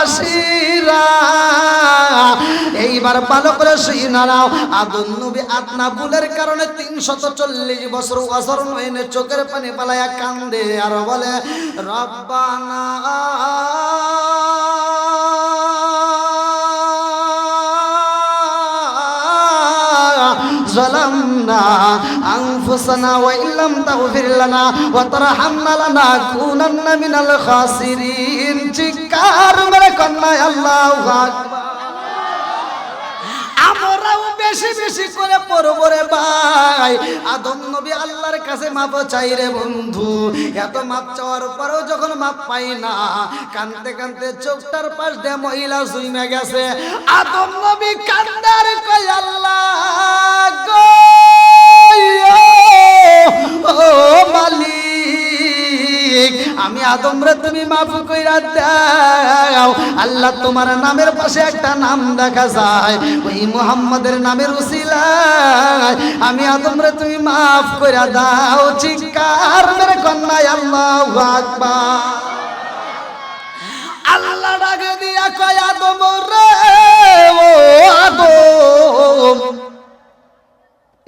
প্রবাসীরা এইবার ভালো করে শুনে নাও আদম নবী আদনা ভুলের কারণে 340 বছর অসর নয়নে চোখের পানি পালায়া কান্দে আর বলে রব্বানা ظلمنا أنفسنا وإن لم تغفر لنا وترحمنا لنكونن من الخاسرين চিৎকার মেরে কন্যা আল্লাহু আকবার আমরাও বেশি বেশি করে পড়ব রে ভাই আদম নবী আল্লাহর কাছে মাপ চাই রে বন্ধু এত মাপ চাওয়ার পরেও যখন মাপ পাই না কাঁদতে কাঁদতে চোখটার পাশ দিয়ে মহিলা জুইমে গেছে আদম নবী কান্দার কই আল্লাহ গো ও মালিক আমি আদম রে তুমি মাফ কইরা দাও আল্লাহ তোমার নামের পাশে একটা নাম দেখা যায় ওই মুহাম্মাদের নামের উসিলায় আমি আদম রে তুমি মাফ কইরা দাও চিৎকার মেরে কন্যা আল্লাহু আকবার আল্লাহ ডাকে দিয়া কয় আদম রে ও আদম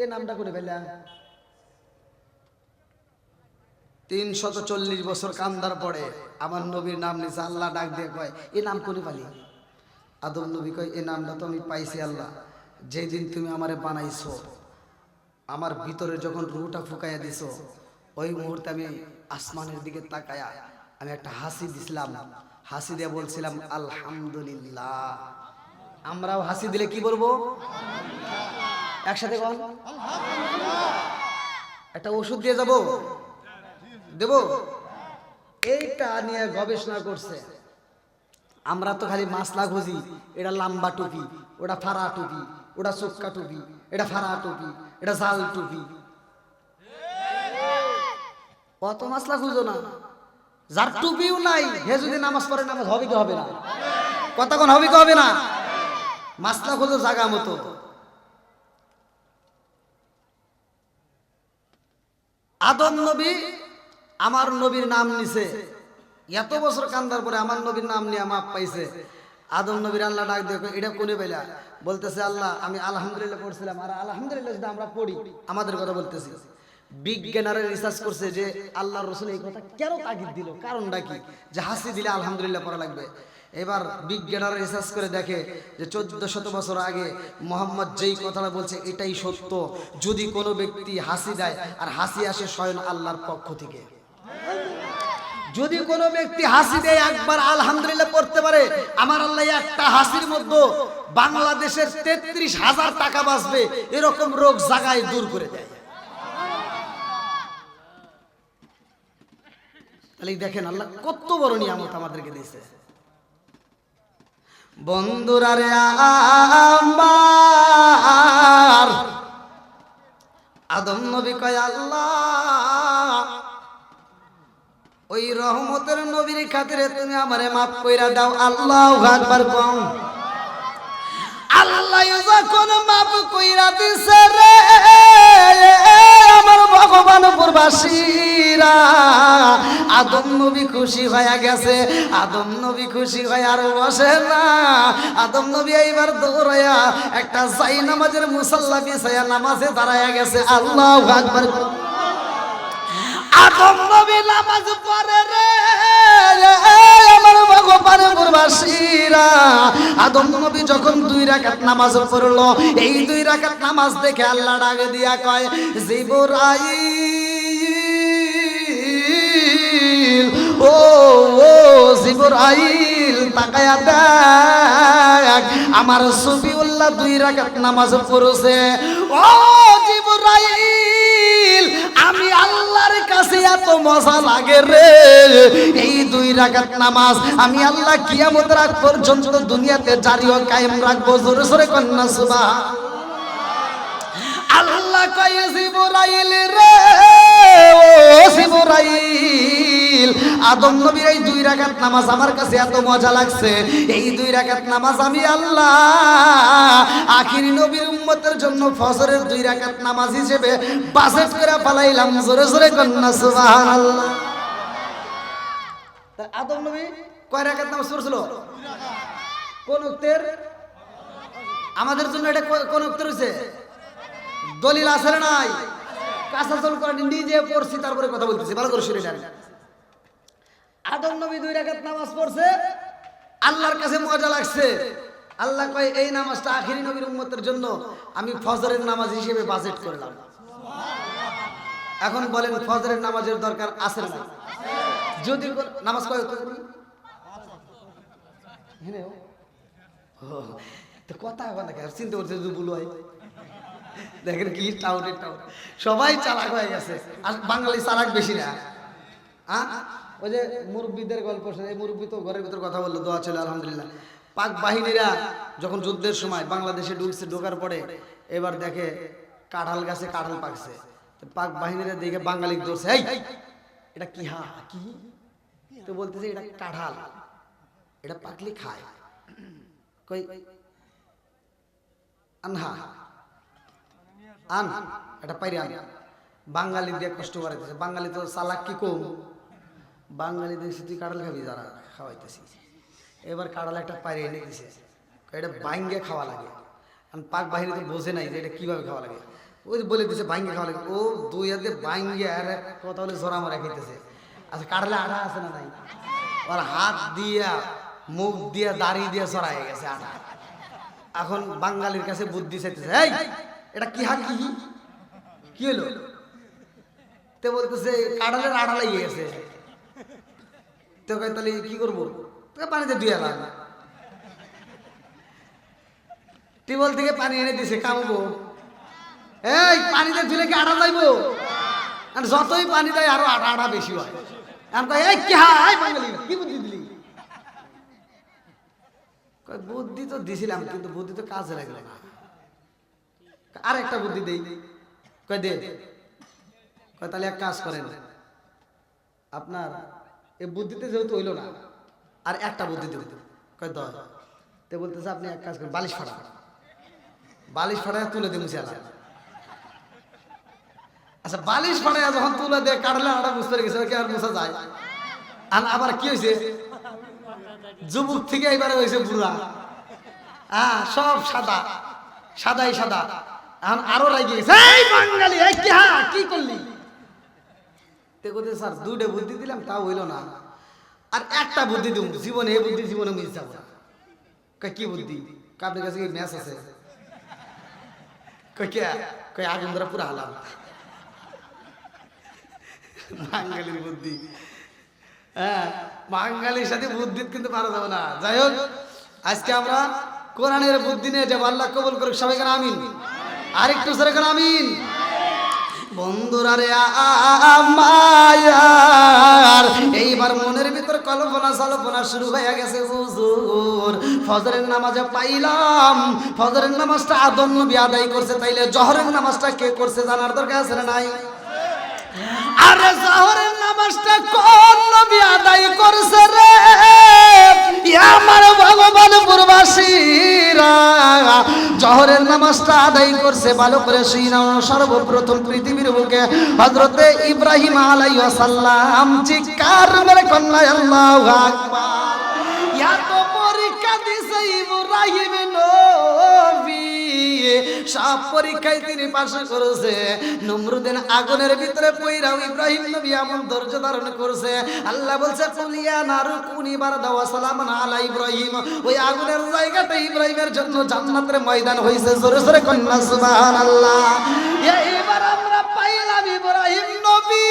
এই নামটা করে ফেললা 340 বছর কান্দার পরে আমার নবীর নাম নিছে আল্লাহ ডাক দিয়ে কয় এই নাম কোনে পালি আদম নবী কয় এই নামটা তো আমি পাইছি আল্লাহ যেদিন তুমি আমারে বানাইছো আমার ভিতরে যখন রূহটা ফুকাইয়া দিছো ওই মুহূর্তে আমি আসমানের দিকে তাকায়া আমি একটা হাসি দিছিলাম হাসি দিয়ে বলছিলাম আলহামদুলিল্লাহ আমরাও হাসি দিলে কি বলবো একসাথে বল আলহামদুলিল্লাহ একটা ওষুধ দিয়ে যাব দেব এইটা নিয়ে গবেষণা করছে আমরা তো খালি মাসলা খুঁজি এটা লম্বা টুপি ওটা ফাড়া টুপি ওটা চোক্কা টুপি এটা ফাড়া টুপি এটা জাল টুপি কত মাসলা খুঁজো না যার টুপিও নাই হে যদি নামাজ পড়ে নামাজ হবে কি হবে না কতক্ষণ হবে কি হবে না মাসলা খুঁজো জায়গা মতো আদম নবী আমার নবীর নাম নিছে এত বছর কান্দার পরে আমার নবীর নাম নিয়ে মাপ পাইছে আদম নবীর আল্লাহ ডাক দেখো এটা কোনে পেলা বলতেছে আল্লাহ আমি আলহামদুলিল্লাহ পড়ছিলাম আর আলহামদুলিল্লাহ যেটা আমরা পড়ি আমাদের কথা বলতেছি বিজ্ঞানীরা রিসার্চ করছে যে আল্লাহর রাসূল এই কথা কেন তাগিদ দিল কারণটা কি যে হাসি দিলে আলহামদুলিল্লাহ পড়া লাগবে এবার বিজ্ঞানীরা রিসার্চ করে দেখে যে 1400 বছর আগে মোহাম্মদ যেই কথাটা বলছে এটাই সত্য যদি কোনো ব্যক্তি হাসি দেয় আর হাসি আসে স্বয়ং আল্লাহর পক্ষ থেকে যদি কোনো ব্যক্তি হাসি দেয় একবার আলহামদুলিল্লাহ পড়তে পারে আমার আল্লাহ একটা হাসির মধ্যে বাংলাদেশের 33,000 টাকা বাঁচবে এরকম রোগ জায়গায় দূর করে দেয় তাহলে দেখেন আল্লাহ কত বড় নিয়ামত আমাদেরকে দিয়েছে বন্ধুরা রে আমার আদম নবী কয় আল্লাহ ওই রহমতের নবীর খাতিরে তুমি আমারে মাফ কইরা দাও আল্লাহু আকবার কও আল্লাহ যখন মাফ কইরা দিছে রে আমার ভগবান প্রবাসীরা আদম নবী খুশি হয়ে গেছে আদম নবী খুশি হয়ে আর বসে না আদম নবী এইবার দৌড়ায়া একটা যাই নামাজের মুসাল্লা বিছায়া নামাজে দাঁড়ায়া গেছে আল্লাহু আকবার আদম নবী নামাজ পড়ে রে আমার ভগবান প্রবাসীরা আদম নবী যখন 2 রাকাত নামাজ পড়লো এই 2 রাকাত নামাজ দেখে আল্লাহ ডাক দিয়া কয় জিবরাইল ও জিবরাইল তাকায়া দেখ আমার সুফিউল্লাহ 2 রাকাত নামাজ পড়ছে ও জিবরাইল আমি আল্লাহর কাছে এত মজা লাগে রে এই 2 রাকাত নামাজ আমি আল্লাহ কিয়ামতের আগ পর্যন্ত দুনিয়াতে জারি ও কায়েম রাখবো জোরে জোরে কন্না সুবহান আল্লাহ কয় জিবরাইল রে ও জিবরাইল আদম নবীর এই 2 রাকাত নামাজ আমার কাছে এত মজা লাগছে এই 2 রাকাত নামাজ আমি আল্লাহ আখিরি নবীর উম্মতের জন্য ফজরের 2 রাকাত নামাজ হিসেবে বাজেট করে ফলাইলাম জোরে জোরে কন্না সুবহানাল্লাহ তা আদম নবী কয় রাকাত নামাজ পড়ছিল কোন উক্তের? আমাদের জন্য এটা কোন উক্তের হয়েছে? দলিল আছে না নাই? কাসাসল করে নিজে পড়ছি, তারপরে কথা বলতেছি, ভালো করে শুনে নেন। আদম নবী 2 রাকাত নামাজ পড়ছে, আল্লাহর কাছে মজা লাগছে। আল্লাহ কয় এই নামাজটা আখিরি নবীর উম্মতের জন্য আমি ফজরের নামাজ হিসেবে বাজেট করলাম। এখন বলেন ফজরের নামাজের দরকার আছে না? যদি নামাজ কয় করি তো কথা হবে না, চিন্তা করছে বুলু ভাই দেখেন কি টাউটের টাউট, সবাই চালাক হয়ে গেছে। আর বাঙালি চালাক বেশি না। ওই যে মুরব্বীদের গল্প, এই মুরব্বী তো ঘরের ভিতর কথা বললো, দোয়া ছিল আলহামদুলিল্লাহ। পাক বাহিনীরা যখন যুদ্ধের সময় বাংলাদেশে ঢুকছে, ঢোকার পরে এবার দেখে কাঁঠাল গাছে কাঁঠাল পাকছে। পাক বাহিনীরা দেখে বাঙালি ধরছে, এই এটা কি? কি? তো বলতেছে এটা কাঁঠাল, এটা পাকলে খায়। কই আনহা আন, এটা পাইরে আন। বাঙালি দিয়ে কষ্ট করাইতেছে। বাঙালি তো চালাক কি কম, বাঙালি দেখছি তুই কাঁঠাল খাবি, যারা খাওয়াইতেছি। এবার কাঁঠাল একটা পাইরে এনে দিছে, এটা বাইঙ্গে খাওয়া লাগে। কারণ পাক বাহিনী তো বোঝে নাই যে এটা কিভাবে খাওয়া লাগে। ওই বলে দিছে বাইঙ্গে খাওয়া লাগে। ও 2 হাতে বাইঙ্গে আর কথা বলে জোরা মারা খাইতেছে। আচ্ছা কাঁঠালে আঠা আছে না নাই? ওর হাত দিয়া মুখ দিয়া দাড়ি দিয়ে চড়াই গেছে আঠা। এখন বাঙালির কাছে বুদ্ধি চাইতেছে, এই এটা কি? কি হলো? তে বলতেছে কাঁঠালের আঠা লাগিয়ে গেছে। তো তাহলে কি করবো? পানিতে ধুয়ে এলাম। টিউবওয়েল থেকে পানি এনে দিছে, কামবো। এই পানিতে ধুলে কি আঠা যাইবো? আর যতই পানি দেয় আরো আঠা আঠা বেশি হয়। এই কি বাঙালি কি বুদ্ধি দিলি? বুদ্ধি তো দিছিলাম, কিন্তু বুদ্ধি তো কাজে লাগলো না। আর একটা বুদ্ধি দেই। কয় দে। কয় তাহলে এক কাজ করেন, আপনার এই বুদ্ধিতে যেহেতু হইলো না, আর একটা বুদ্ধি দেব। কয় দয়। তো বলতেছে আপনি এক কাজ করেন, বালিশ ফাটা। বালিশ ফাটায় তুলে দিয়ে মুছে আলাম। আচ্ছা বালিশ ফাটায় যখন তুলে দিয়ে কাটলে আটা বুঝতে গেছে, কি আর মুছা যায়? আর আবার কি হয়েছে, যুবক থেকে এবারে হয়েছে বুড়া। সব সাদা, সাদাই সাদা। এখন আরো রাগি গেছে, এই বাঙালি কি করলি? স্যার 2টা বুদ্ধি দিলাম, তাও হইলো না। আর একটা বুদ্ধি দিব জীবনে, এই বুদ্ধি জীবনে মিস যাব না। কি বুদ্ধি? আপনার কাছে কি ম্যাচ আছে? কই আগুন ধরা পুরা হালাম। বাঙালির বুদ্ধি, বাঙালির সাথে বুদ্ধি কিন্তু পারা যাবে না। যাই হোক, আজকে আমরা কোরআনের বুদ্ধি নিয়ে যাব। আল্লাহ কবুল করুক সবাই, কেন আমিন। আরেকটু সরে কেন আমিন। বন্ধুরা রে আমার, এইবার মনের ভিতর কল্পনা সল্পনা শুরু হয়ে গেছে। হুজুর ফজরের নামাজে পাইলাম, ফজরের নামাজটা আদম নবী আদায় করছে, তাইলে জোহরের নামাজটা কে করছে জানার দরকার আছে না নাই? আরে জোহরের নামাজটা কোন নবী আদায় করছে রে আমার ভগবান পূর্বাসীরা? জোহরের নামাজটা আদায় করছে ভালো করে শুনো। সর্বপ্রথম পৃথিবীর বুকে হযরতে ইব্রাহিম আলাইহিস সালাম চিৎকার মেরে কন্যা আল্লাহু আকবার। এত পরীক্ষা দিছে ইব্রাহিম নবী, সব পরীক্ষায় তিনি পাশ করেছে। নমরুদের আগুনের ভিতরে পইরাও ইব্রাহিম নবী এমন ধৈর্য ধারণ করছে। আল্লাহ বলছে কুলিয়া নারু কুনি বারদা ওয়া সালামান আলা ইব্রাহিম। ওই আগুনের জায়গাটা ইব্রাহিমের জন্য জান্নাতের ময়দান হইছে। জোরে জোরে কন্যা সুবহানাল্লাহ। এইবার আমরা পাইলাম ইব্রাহিম নবী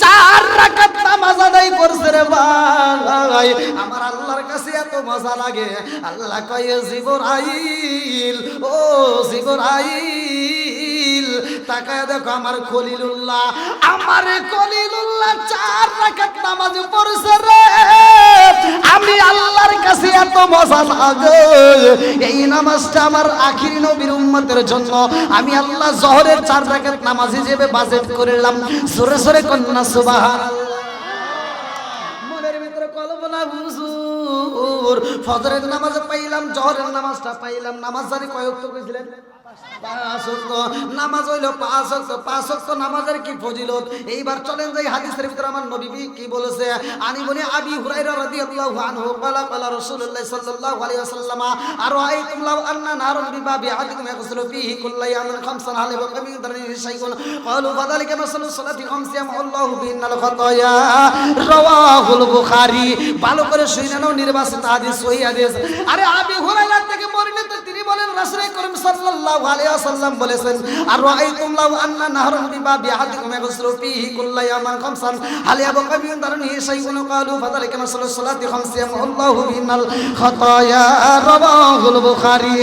4 রাকাত নামাজ আদায় করছে রে ভাই। আমার আল্লাহর কাছে এত মজা লাগে। আল্লাহ কয় জিবরাইল, ও জিবরাইল তাকায় দেখো আমার খলিলুল্লাহ, আমার খলিলুল্লাহ 4 রাকাত নামাজ পড়ছে রে। আমি আল্লাহর কাছে এত মজা লাগে। এই নামাজটা আমার আখিরি নবীর উম্মতের জন্য আমি আল্লাহ জোহরের 4 রাকাত নামাজ হিসেবে বাজেট করলাম। জোরে জোরে কন্যা সুবহানাল্লাহ। মনের ভিতরে কল্পনা হুজুর ফজরের নামাজ পাইলাম, জোহরের নামাজটা পাইলাম। নামাজ জানি কয় ওয়াক্ত কইছিলেন? পাঁচ ওয়াক্ত নামাজ হইলো পাঁচ ওয়াক্ত নামাজের কি ফজিলত। এইবার চলেন যাই হাদিসের ভিতরে আমার নবী কি বলেছে। আনি বনি আবি হুরায়রা রাদিয়াল্লাহু আনহু ক্বালা ক্বালা রাসূলুল্লাহ সাল্লাল্লাহু আলাইহি ওয়াসাল্লাম আরাআইতুম লাউ আন্না নারুন বিবাবি আহাদিকুম ইয়াগসিলু ফীহি কুল্লা ইয়াওমিন খামসান হাল ইয়াবকা মিন দারনিহি শাইউন ক্বালু ফাযালিকা মাসালু সালাতি খামসি ইয়ামহুল্লাহু বিহিন্নাল খাতায়া রাওয়াহুল বুখারী। ভালো করে শুনে নাও, নির্বাচিত হাদিস সহিহ হাদিস। আরে আবি হুরায়রা থেকে বর্ণিত, তিনি বলেন রাসূল করিম সাল্লাল্লাহু আলাইহি ওয়াসাল্লাম বলেছেন আরাআইতুম লাউ আন্না নাহরুন বিবাবি আহাদিকুম ইয়াগসিলু ফীহি কুল্লা ইয়াওমিন খামসান হাল ইয়াবকা মিন দারনিহি শাইউন ক্বালু ফাযালিকা মাসালু সালাতি খামসি ইয়ামহুল্লাহু বিহিন্নাল খাতায়া রাওয়াহুল বুখারী।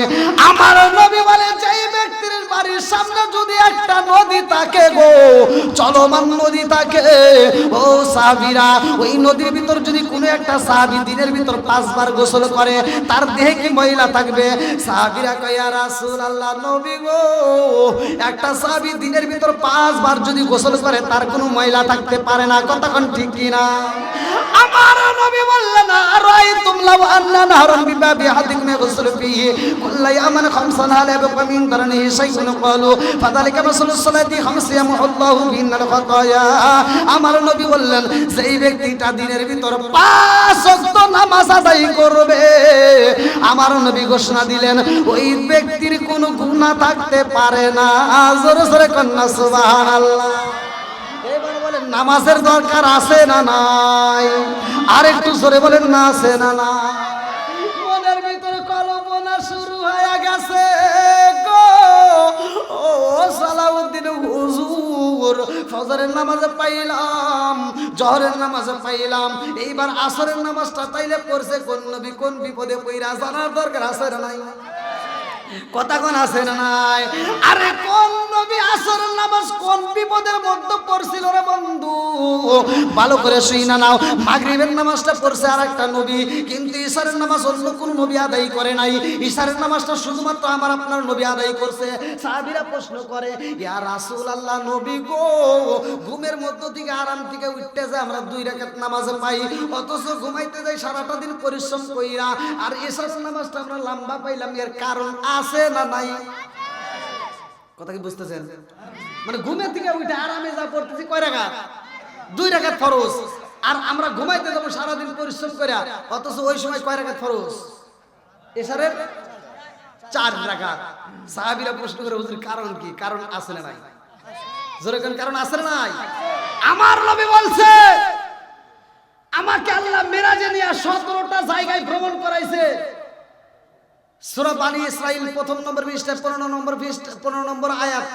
আমার নবী বলে যেই ব্যক্তির বাড়ির সামনে যদি একটা নদী থাকে গো, চলমান নদী থাকে, ও সাহাবীরা, ওই নদীর ভিতর যদি কোনো একটা সাহাবী দিনের ভিতর 5 বার গোসল করে, তার দেহে কি ময়লা থাকবে? সাহাবীরা কয় ইয়া রাসূলুল্লাহ, নবী গো, একটা সাহাবী দিনের ভিতর 5 বার যদি গোসল করে তার কোনো ময়লা থাকতে পারে না। কতক্ষণ ঠিক কি না? আমার নবী বললেন আরাইতুম লাউ আন্না নাহরান বিবাবি আহাদিকুম ইয়াগসিলু ফীহি কুল্লা ইয়াওমিন খামসান হাল ইয়াবকা মিন দারনিহি শাইউন ক্বালু ফাযালিকা মাসালু সালাতি খামসি ইয়ামহুল্লাহু বিহিন্নাল খাতায়া। আমার নবী বললেন যেই ব্যক্তিটা দিনের ভিতর 5 ওয়াক্ত নামাজ আদায় করবে, আমার নবী ঘোষণা দিলেন ওই ব্যক্তির কোনো গুনাহ থাকতে পারে না। জোরে জোরে কন্না সুবহানাল্লাহ। এবার বলেন নামাজের দরকার আছে না নাই? আর একটু জোরে বলেন না আছে না নাই? মনের ভিতরে কল্পনা শুরু হয়ে গেছে গো, ও সালাউদ্দিন হুজুর, ফজরের নামাজে পাইলাম, জোহরের নামাজে পাইলাম, এইবার আসরের নামাজটা তাইলে পড়ছে কোন নবী কোন বিপদে পইরা, জানার দরকার আছে না নাই? কথা কোন আছে না নাই? আরে কোন নবী আসরের নামাজ কোন বিপদের মধ্যে পড়ছিল রে বন্ধু? ভালো করে শুইনা নাও। মাগরিবের নামাজটা পড়ছে আরেকটা নবী, কিন্তু ইশারের নামাজ অন্য কোন নবী আদায় করে নাই। ইশারের নামাজটা শুধুমাত্র আমার আপনার নবী আদায় করছে। সাহাবীরা প্রশ্ন করে ইয়া রাসূলুল্লাহ, নবী গো, ঘুমের মধ্য থেকে আরাম থেকে উঠতে যায় আমরা 2 রাকাত নামাজ পাই, অথচ ঘুমাইতে যাই সারাটা দিন পরিশ্রম কইরা, আর ইশারের নামাজটা আমরা লম্বা পাইলাম, এর কারণ আছে না নাই? কথা কি বুঝতেছেন? মানে ঘুমের থেকে উঠে আরামে যা পড়তেছি কয় রাকাত? 2 রাকাত ফরজ, আর আমরা ঘুমাইতে যাব সারা দিন পরিশ্রম করে, অথচ ওই সময় কয় রাকাত ফরজ? এশারের 4 রাকাত। সাহাবীরা প্রশ্ন করে হুজুর কারণ কি? কারণ আছে না নাই? জোরে কোন কারণ আছে না নাই? আমার নবী বলছে আমাকে আল্লাহ মিরাজে নিয়ে 17টা জায়গায় ভ্রমণ করাইছে। সূরা বানী ইসরাইল 1 নম্বর পৃষ্ঠা 15 নম্বর আয়াত,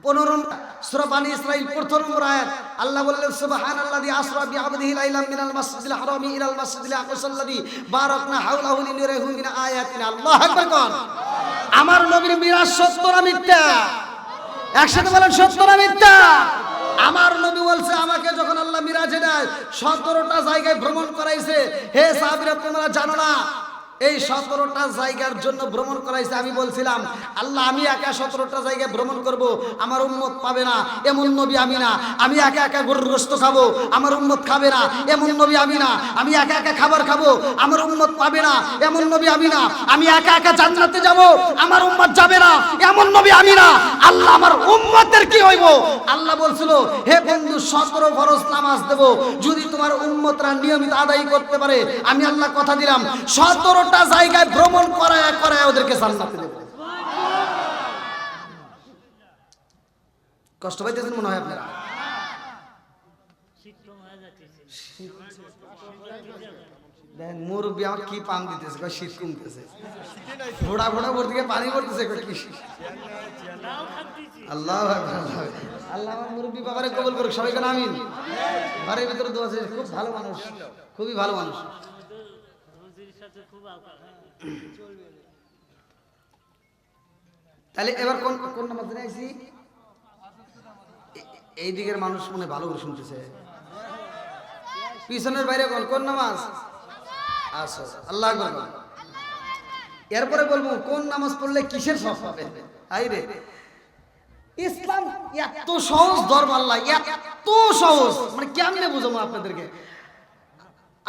15 সূরা বানী ইসরাইল 1 নম্বর আয়াত। আল্লাহ বললেন সুবহানাল্লাযী আসরা বিআবদিহি লাইলাম মিনাল মাসজিদিল হারামি ইলাল মাসজিদিল আকসাল্লাযী বারাকনা হাওলাহু লিনুরিহু মিন আয়াতিনা। আল্লাহু আকবার কোন। আমার নবীর মিরাজ সত্য না মিথ্যা? একসাথে বলেন সত্য না মিথ্যা? আমার নবী বলছে আমাকে যখন আল্লাহ মিরাজে নেয় 17টা জায়গায় ভ্রমণ করাইছে। হে সাহাবীরা, তোমরা জানো না এই 17টা জায়গার জন্য ভ্রমণ করাইছে। আমি বলছিলাম আল্লাহ আমি একা 17টা জায়গায় ভ্রমণ করব, আমার উম্মত পাবে না, এমন নবী আমি না। আমি একা একা গরুর গোশত খাবো, আমার উম্মত খাবে না, এমন নবী আমি না। আমি একা একা খাবার খাবো, আমার উম্মত পাবে না, এমন নবী আমি না। আমি একা একা জান্নাতে যাব, আমার উম্মত যাবে না, এমন নবী আমি না। আল্লাহ আমার উম্মতের কি হইব? আল্লাহ বলছিল হে বন্ধু 17 ফরজ নামাজ দেব, যদি তোমার উম্মতরা নিয়মিত আদায় করতে পারে, আমি আল্লাহ কথা দিলাম 17টা জায়গায় ভ্রমণ করায় ওদেরকে জান্নাতে দেব। কষ্ট পাইতেছেন মনে হয় আপনারা? দেখেন মুরব্বী আমার কি পাম দিতেছে, শীত কমতেছে, ঘোড়া ভোর থেকে পানি পড়তেছে। আল্লাহ আল্লাহ আমার মুরব্বী বাবারে কবুল করুক, সবাই কেন আমিন। ঘরের ভিতরে দোয়া আছে, খুব ভালো মানুষ, খুবই ভালো মানুষ। তাহলে এবার কোন কোন নামাজ আইছি? এই দিকের মানুষ মনে ভালো করে শুনতেছে, পিছনের বাইরে কোন নামাজ? আসো আল্লাহ আকবার। এরপরে বলবো কোন নামাজ পড়লে কিসের সব পাবে। আই রে, ইসলাম এত সহজ ধর্ম, আল্লাহ এত সহজ, মানে কেমনে বুঝাবো আপনাদেরকে।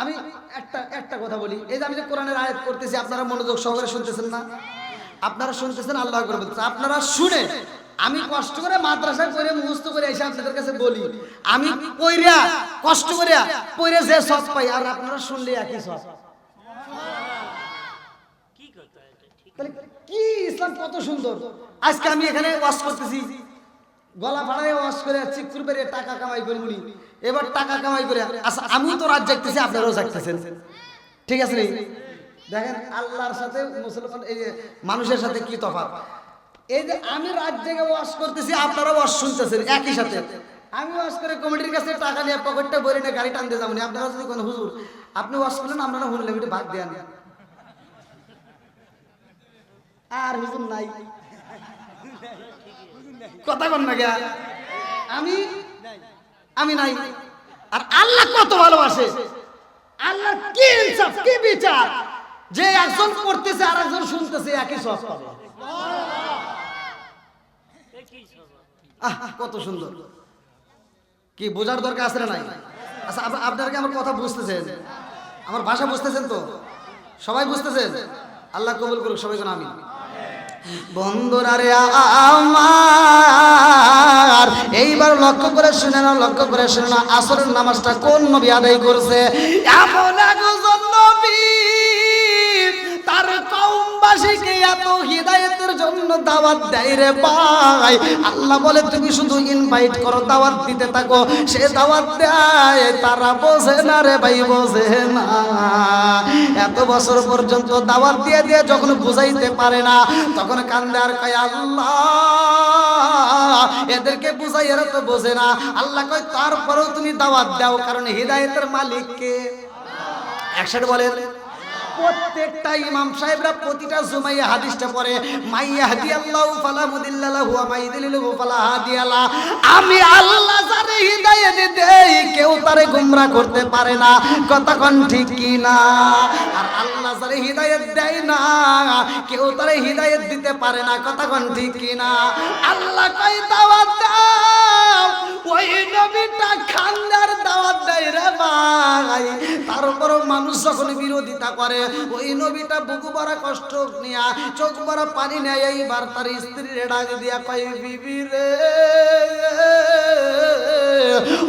আমি একটা কথা বলি, এই যে আমি যে কোরআনের আয়াত করতেছি আপনারা মনোযোগ সহকারে শুনতেছেন না? আপনারা শুনতেছেন, আল্লাহু আকবার বলতেছেন। আপনারা শুনে আমি কষ্ট করে মাদ্রাসায় পড়ে মুখস্থ করে এসে আপনাদের কাছে বলি, আমি পড়া কষ্ট করে পড়ে যে সব পাই, আর আপনারা শুনলে একই সব। তাহলে কি ইসলাম কত সুন্দর। আজকে আমি এখানে ওয়াজ করতেছি, গলা ফাড়ায় ওয়াজ করে চিকুর বেরে টাকা কামাই করবো, এবার টাকা কামাই করে আচ্ছা আমিও তো রাত জাগতেছি, আপনারাও জাগতেছেন, ঠিক আছে নি? দেখেন আল্লাহর সাথে মুসলমান এই যে মানুষের সাথে কি তফাৎ। এই যে আমি রাত জেগে ওয়াজ করতেছি, আপনারা ওয়াজ শুনতেছেন একই সাথে। আমি ওয়াজ করে কমিটির কাছে টাকা নিয়ে পকেটটা ভরে নিয়ে গাড়ি টানতে যাবো, আপনারা যদি কোনো হুজুর আপনি ওয়াজ করলেন, আপনারা শুনলেন, একটু ভাগ দেন, আর হুজুর নাই, কথা কন না গে, আমি নাই। আর আল্লাহ কত ভালোবাসে, আল্লাহ কি ইনসাফ, কি বিচার, যে একজন করতেছে আর একজন শুনতেছে একই সব পাবে। কত সুন্দর, কি বোঝার দরকার আছে না নাই? আচ্ছা আপনারা কি আমার কথা বুঝতেছেন? আমার ভাষা বুঝতেছেন তো? সবাই বুঝতেছেন? আল্লাহ কবুল করুক সবাই, যেন আমিন। বন্ধুরা রে আমার, এইবার লক্ষ্য করে শুনে না, লক্ষ্য করে শুনে না, আসরের নামাজটা কোন নবী আদায় করছে? এমন একজন নবী, তার কওমবাসীকে এত হিদায়াতের জন্য দাওয়াত দেয় রে ভাই। আল্লাহ বলে তুমি শুধু ইনভাইট করো, দাওয়াত দিতে থাকো, সে দাওয়াত দেয়, তারা বোঝে না রে ভাই, বোঝে না। এত বছর পর্যন্ত দাওয়াত দিয়ে দিয়ে যখন বুঝাইতে পারে না, তখন কান্দে আর কয় আল্লাহ এদেরকে বুঝাই, এরা তো বোঝে না। আল্লাহ কয় তারপরেও তুমি দাওয়াত দাও, কারণ হিদায়াতের মালিক কে? একসাথে বলেন। প্রত্যেকটা ইমাম সাহেবরা প্রতিটা জুমায় হাদিসটা পড়ে, মাইয়াহদিয়াল্লাহু ফালা মুদিল্লা লাহু ওয়া মাইয়ুদ্লিলহু ফালা হাদিয়া লা। আমি আল্লাহ যারে হিদায়াত দেই, কেউ তারে গোমরা করতে পারে না, কথা কোন ঠিক কি না? আর আল্লাহ যারে হিদায়াত দেয় না, কেউ তারে হিদায়াত দিতে পারে না, কথা কোন ঠিক কি না? আল্লাহ কই দাওয়াত দাও, ওই নবীটা খানদার দাওয়াত দেয় রে ভাই। তারপরও মানুষ যখন বিরোধিতা করে, ওই নবীটা বুকু ভরা কষ্ট নিয়া, চোখ ভরা পানি নেয়, এইবার তার স্ত্রীর ডাক দিয়া কয় বিবি রে,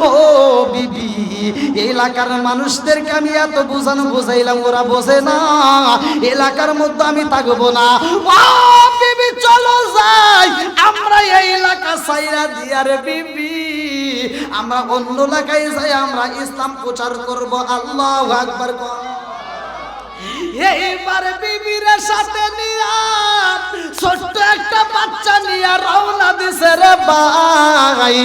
ও বিবি, এই এলাকার মানুষদেরকে আমি এত বুঝানো বুঝাইলাম, ওরা বোঝে না, এলাকার মধ্যে আমি থাকবো না। ও বিবি চলো যাই, আমরা এই এলাকা ছাইরা দিয়া রে বিবি, আমরা অন্য এলাকায় যাই, আমরা ইসলাম প্রচার করব। আল্লাহু আকবার। এইবার বিবির সাথে নিয়া ছোট্ট একটা বাচ্চা নিয়া রওনা দিছে রে ভাই।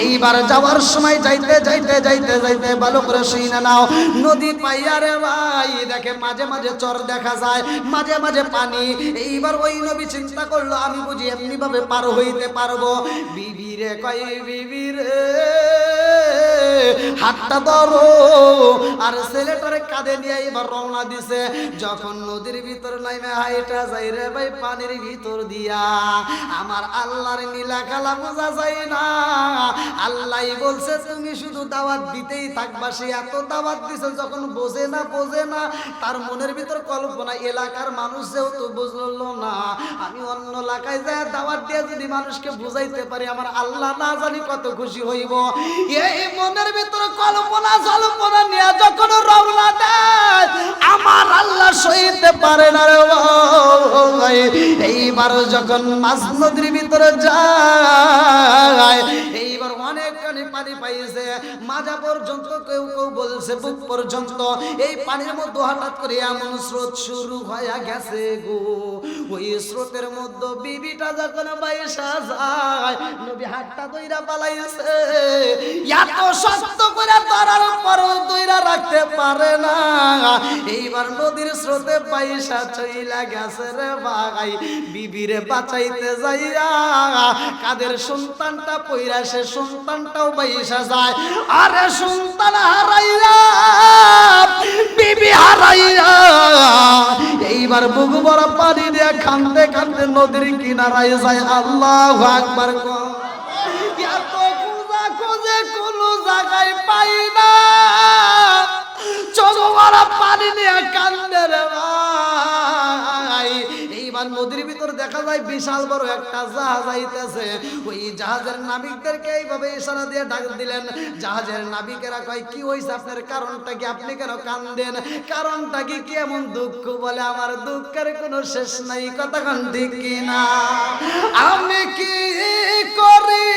এইবার যাওয়ার সময় যাইতে যাইতে যাইতে যাইতে ভালো করে শুইনা নাও, নদী পাইয়া রে ভাই, দেখে মাঝে মাঝে চর দেখা যায়, মাঝে মাঝে পানি। এইবার ওই নবী চিন্তা করলো আমি বুঝি এমনি ভাবে পার হইতে পারবো। বিবি রে কয় বিবি রে, হাতটা ধরো, আর ছেলেটারে কাঁধে নিয়ে এবার রওনা দিছে। যখন নদীর ভিতর নাইমে হাইটা যাই রে ভাই, পানির ভিতর দিয়া আমার আল্লাহর নীলা খেলা বোঝা যায় না। আল্লাহ বলছে তুমি শুধু দাওয়াত দিতেই থাকবা। সে এত দাওয়াত দিছে, যখন বোঝে না তার মনের ভিতর কল্পনা, এলাকার মানুষ যেহেতু বুঝলো না, আমি অন্য এলাকায় যাই দাওয়াত দিয়ে যদি মানুষকে বুঝাইতে পারি, আমার আল্লাহ না জানি কত খুশি হইব। এই মনের ভিতর কল্পনা জল্পনা নিয়ে যখন রওনা দেয়, আমার আল্লাহ সইতে পারে না রে ভাই। এইবার যখন মাছ নদীর ভিতরে যায়, এইবার অনেকখানি পানি পাইছে, মাজা পর্যন্ত, কেউ কেউ বলছে বুক পর্যন্ত। এই পানির মধ্যে হঠাৎ করে এমন স্রোত শুরু হয়ে গেছে গো, ওই স্রোতের মধ্যে বিবিটা যখন বাইসা যায়, নবী হাতটা দইরা পালাইছে, এত শক্ত করে ধরার পরও দইরা রাখতে পারে না। এইবার নদীর স্রোতে বাইসা চইলা গেছে রে ভাই। বিবিরে বাঁচাইতে যাইয়া কাদের সন্তানটা পইরা, সে সন্তানটাও বাইসা যায়। আরে সন্তান হারাইয়া, বিবি হারাইয়া, এইবার বুক বড় পানি দিয়ে কাঁদতে কাঁদতে নদীর কিনারায় যায়। আল্লাহু আকবার। এত খোঁজা খোঁজে কোনো জায়গায় পাই না, চোখ ভরা পানি নিয়ে কান্দে রে ভাই। এইবার নদীর ভিতর দেখা যায় বিশাল বড় একটা জাহাজ আইতেছে। ওই জাহাজের নাবিকদেরকে এইভাবে ইশারা দিয়ে ডাক দিলেন। জাহাজের নাবিকেরা কয়, কি হইছে আপনার, কারণটা কি, আপনি কেন কান্দেন, কারণটা কি, কি এমন দুঃখ? বলে, আমার দুঃখের কোনো শেষ নাই। কথা কোন ঠিক কিনা? আমি কি করি,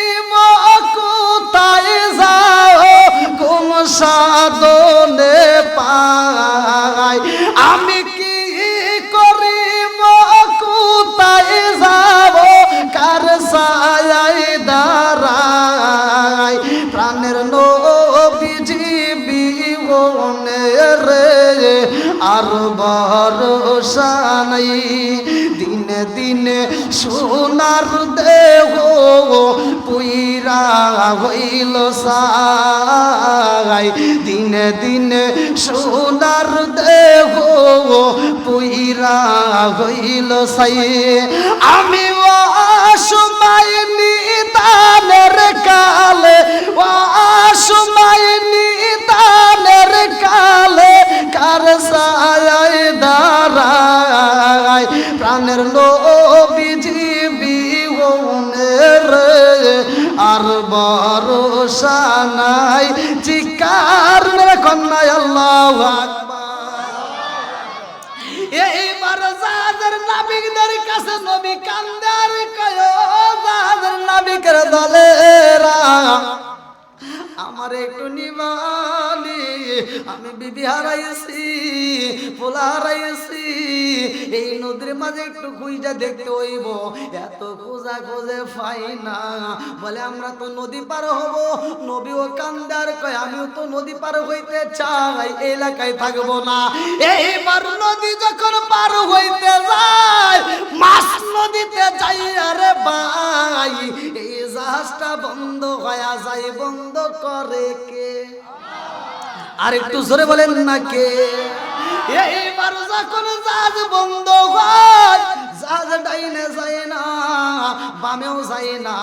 কোথায় যাও, কোন সাধনে পাই? আমি কি করি, কোথায় যাব, কার ছায়ায় দাঁড়াই? প্রাণের নবীজি বিহনে রে আর ভরসা নাই। দিনে দিনে সোনার দেহ পুইরা হইল সাই। দিনে দিনে সোনার দেহ পুইরা হইল সাই। আমি অসময় নিদানের কালে, অসময় নিদানের কালে কার ছায়ায় দাঁড়াই? প্রাণের নবীজি বিহনে রে আর ভরসা নাই। চিৎকার মেরে কন্যায় আল্লাহু আকবার। এইবার জাহাজের নাবিকদের কাছে নবী কান্দে আর কয়, জাহাজের নাবিকের দলেরা, আমার একটু নিবানি, আমি বিবি হারাইছি, পোলা হারাইছি, এই নদীর মাঝে একটু খুঁজা দেখতে হইব। এত খোঁজা খোঁজে পাই না। বলে, আমরা তো নদী পার হব। নবীও কান্দার কয়, আমিও তো নদী পার হইতে চাই, এই এলাকায় থাকবো না। এইবার নদী যখন পার হইতে যায়, মাছ নদীতে যাই, আরে ভাই এই জাহাজটা বন্ধ হয়ে যায়। বন্ধ করে কে? আর একটু জোরে বলেন না কে? এইবার যখন জাহাজ বন্ধ হয়, জাহাজ ডাইনে যায় না, বামেও যায় না,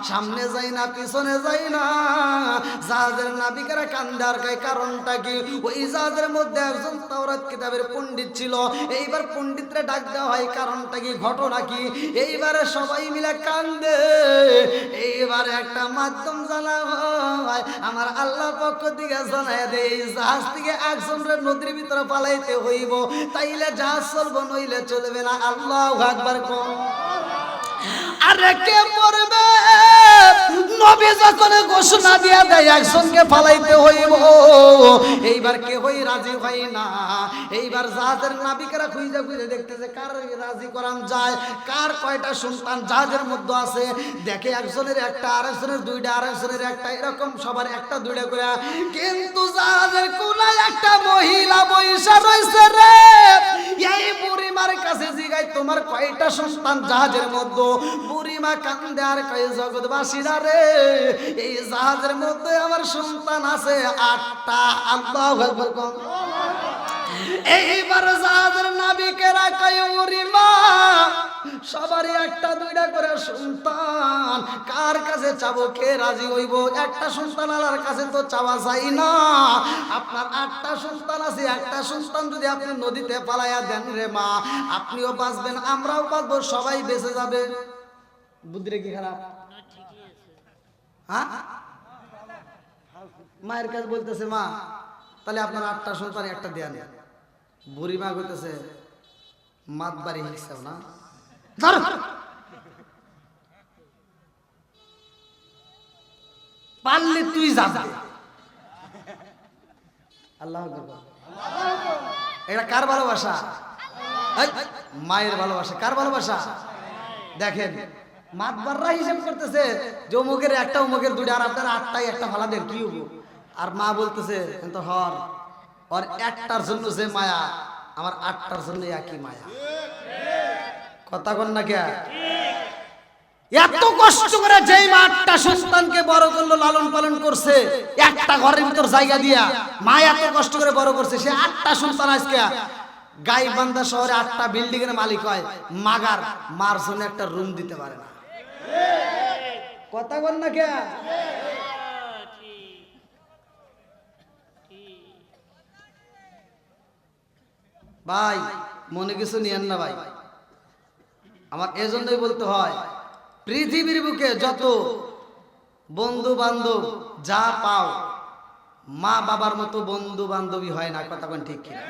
সামনে যায় না, পিছনে যায় না। জাহাজের নাবিকেরা কান্দার গায়, কারণটা কি? ওই জাহাজের মধ্যে একজন তাওরাত কিতাবের পণ্ডিত ছিল। এইবার পণ্ডিতরে ডাক দেওয়া হয়, কারণটা কি, ঘটনা কি? এইবারে সবাই মিলে কান্দে। এইবারে একটা মাধ্যম জানা হয়, আমার আল্লাহ পক্ষ থেকে জানায় দেয়, এই জাহাজ থেকে একজনরে নদীর ভিতরে পালাইতে হইব, তাইলে জাহাজ চলবো, নইলে চলবে না। আল্লাহু আকবার কোন। আরে কে পড়বে? নবী যখন ঘোষণা দিয়া দেয় একজনকে ফালাইতে হইব, এইবার কে হই রাজি হয় না। এইবার জাহাজের নাবিকেরা খুঁজে খুঁজে দেখতেছে কার রাজি করান যায়, কার কয়টা সন্তান জাহাজের মধ্যে আছে। দেখে একজনের একটা, আরেকজনের দুইটা, আরেকজনের একটা, এরকম সবার একটা দুইটা করে। কিন্তু জাহাজের কোনায় একটা মহিলা বইসা রয়েছে রে। এই বুড়িমার কাছে জিগাই, তোমার কয়টা সন্তান জাহাজের মধ্যে? বুড়িমা কান্দে আর কয়, জগৎবাসীরা রে, এই জাহাজের মধ্যে আমার সন্তান আছে 8টা। আল্লাহু আকবার কোন। এইবার জাহাজের নাবিকেরা কয়, বুড়িমা সবারই একটা দুইটা করে সন্তান, কার কাছে চাবো, কে রাজি হইব? একটা সন্তান আল্লাহর কাছে তো চাওয়া যায় না। আপনার 8টা সন্তান আছে, একটা সন্তান যদি আপনি নদীতে পালাইয়া দেন রে মা, আপনিও বাঁচবেন, আমরাও বাঁচবো, সবাই বেঁচে যাবে। বুদ্ধিরে কি খারাপ? হ্যাঁ, মায়ের কাছে বলতেছে, মা তাহলে আপনার 8টা সন্তান একটা দেয়া নেই। বুড়ি মা কইতেছে, মাত বাড়ি হিসাব না, পারলে তুই যাবে। আল্লাহ এটা কার ভালোবাসা? মায়ের ভালোবাসা। কার ভালোবাসা? দেখেন, মাতবাররা হিসাব করতেছে যে অমুকের একটা, অমুকের দুইটা, আর আপনার 8টাই একটা ফালা দেন, কি হবো? আর মা বলতেছে, কিন্তু হর ওর একটার জন্য যে মায়া, আমার 8টার জন্য একই মায়া। কথা কন না কে? এত কষ্ট করে যেই মা 8টা সন্তানকে বড় করলো, লালন পালন করছে, একটা ঘরের ভিতর জায়গা দিয়া, মা এত কষ্ট করে বড় করছে, সে 8টা সন্তান আজকে গাইবান্ধা শহরে 8টা বিল্ডিং এর মালিক হয়, মাগার মার জন্য একটা রুম দিতে পারে না। কথা বল না কে? ভাই মনে কিছু নিয়েন না ভাই, আমার এজন্যই বলতে হয়, পৃথিবীর বুকে যত বন্ধু বান্ধব যা পাও, মা বাবার মতো বন্ধু বান্ধবী হয় না। কথা কোন ঠিক কিনা?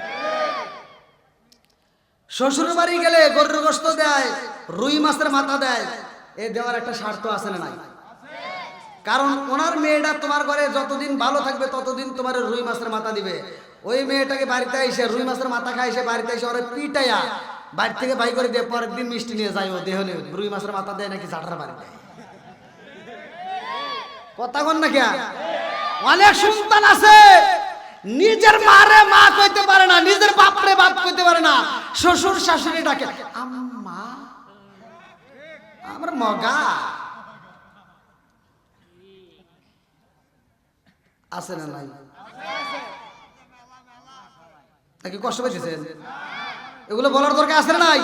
শ্বশুর বাড়ি গেলে গরুর গোশত দেয়, রুই মাছের মাথা দেয়, এ দেওয়ার একটা স্বার্থ আছে না নাই? কারণ ওনার মেয়েটা তোমার ঘরে যতদিন ভালো থাকবে ততদিন তোমার রুই মাছের মাথা দিবে। ওই মেয়েটাকে বাড়িতে এসে রুই মাছের মাথা খায়, এসে বাড়িতে এসে ওরা পিটাইয়া বাড়ি থেকে বাই করে দিয়ে পরের দিন মিষ্টি নিয়ে যায়, ও দেহ নিয়ে রুই মাছের মাথা দেয় নাকি চাটার বাড়ি দেয়। কথা কন না কে? অনেক সন্তান আছে নিজের মারে মা কইতে পারে না, নিজের বাপরে বাপ কইতে পারে না, শ্বশুর শাশুড়ি ডাকে আম্মা, আমার মগা। আছে না নাই? নাকি কষ্ট পেয়েছেন? এগুলো বলার দরকার আছে না নাই?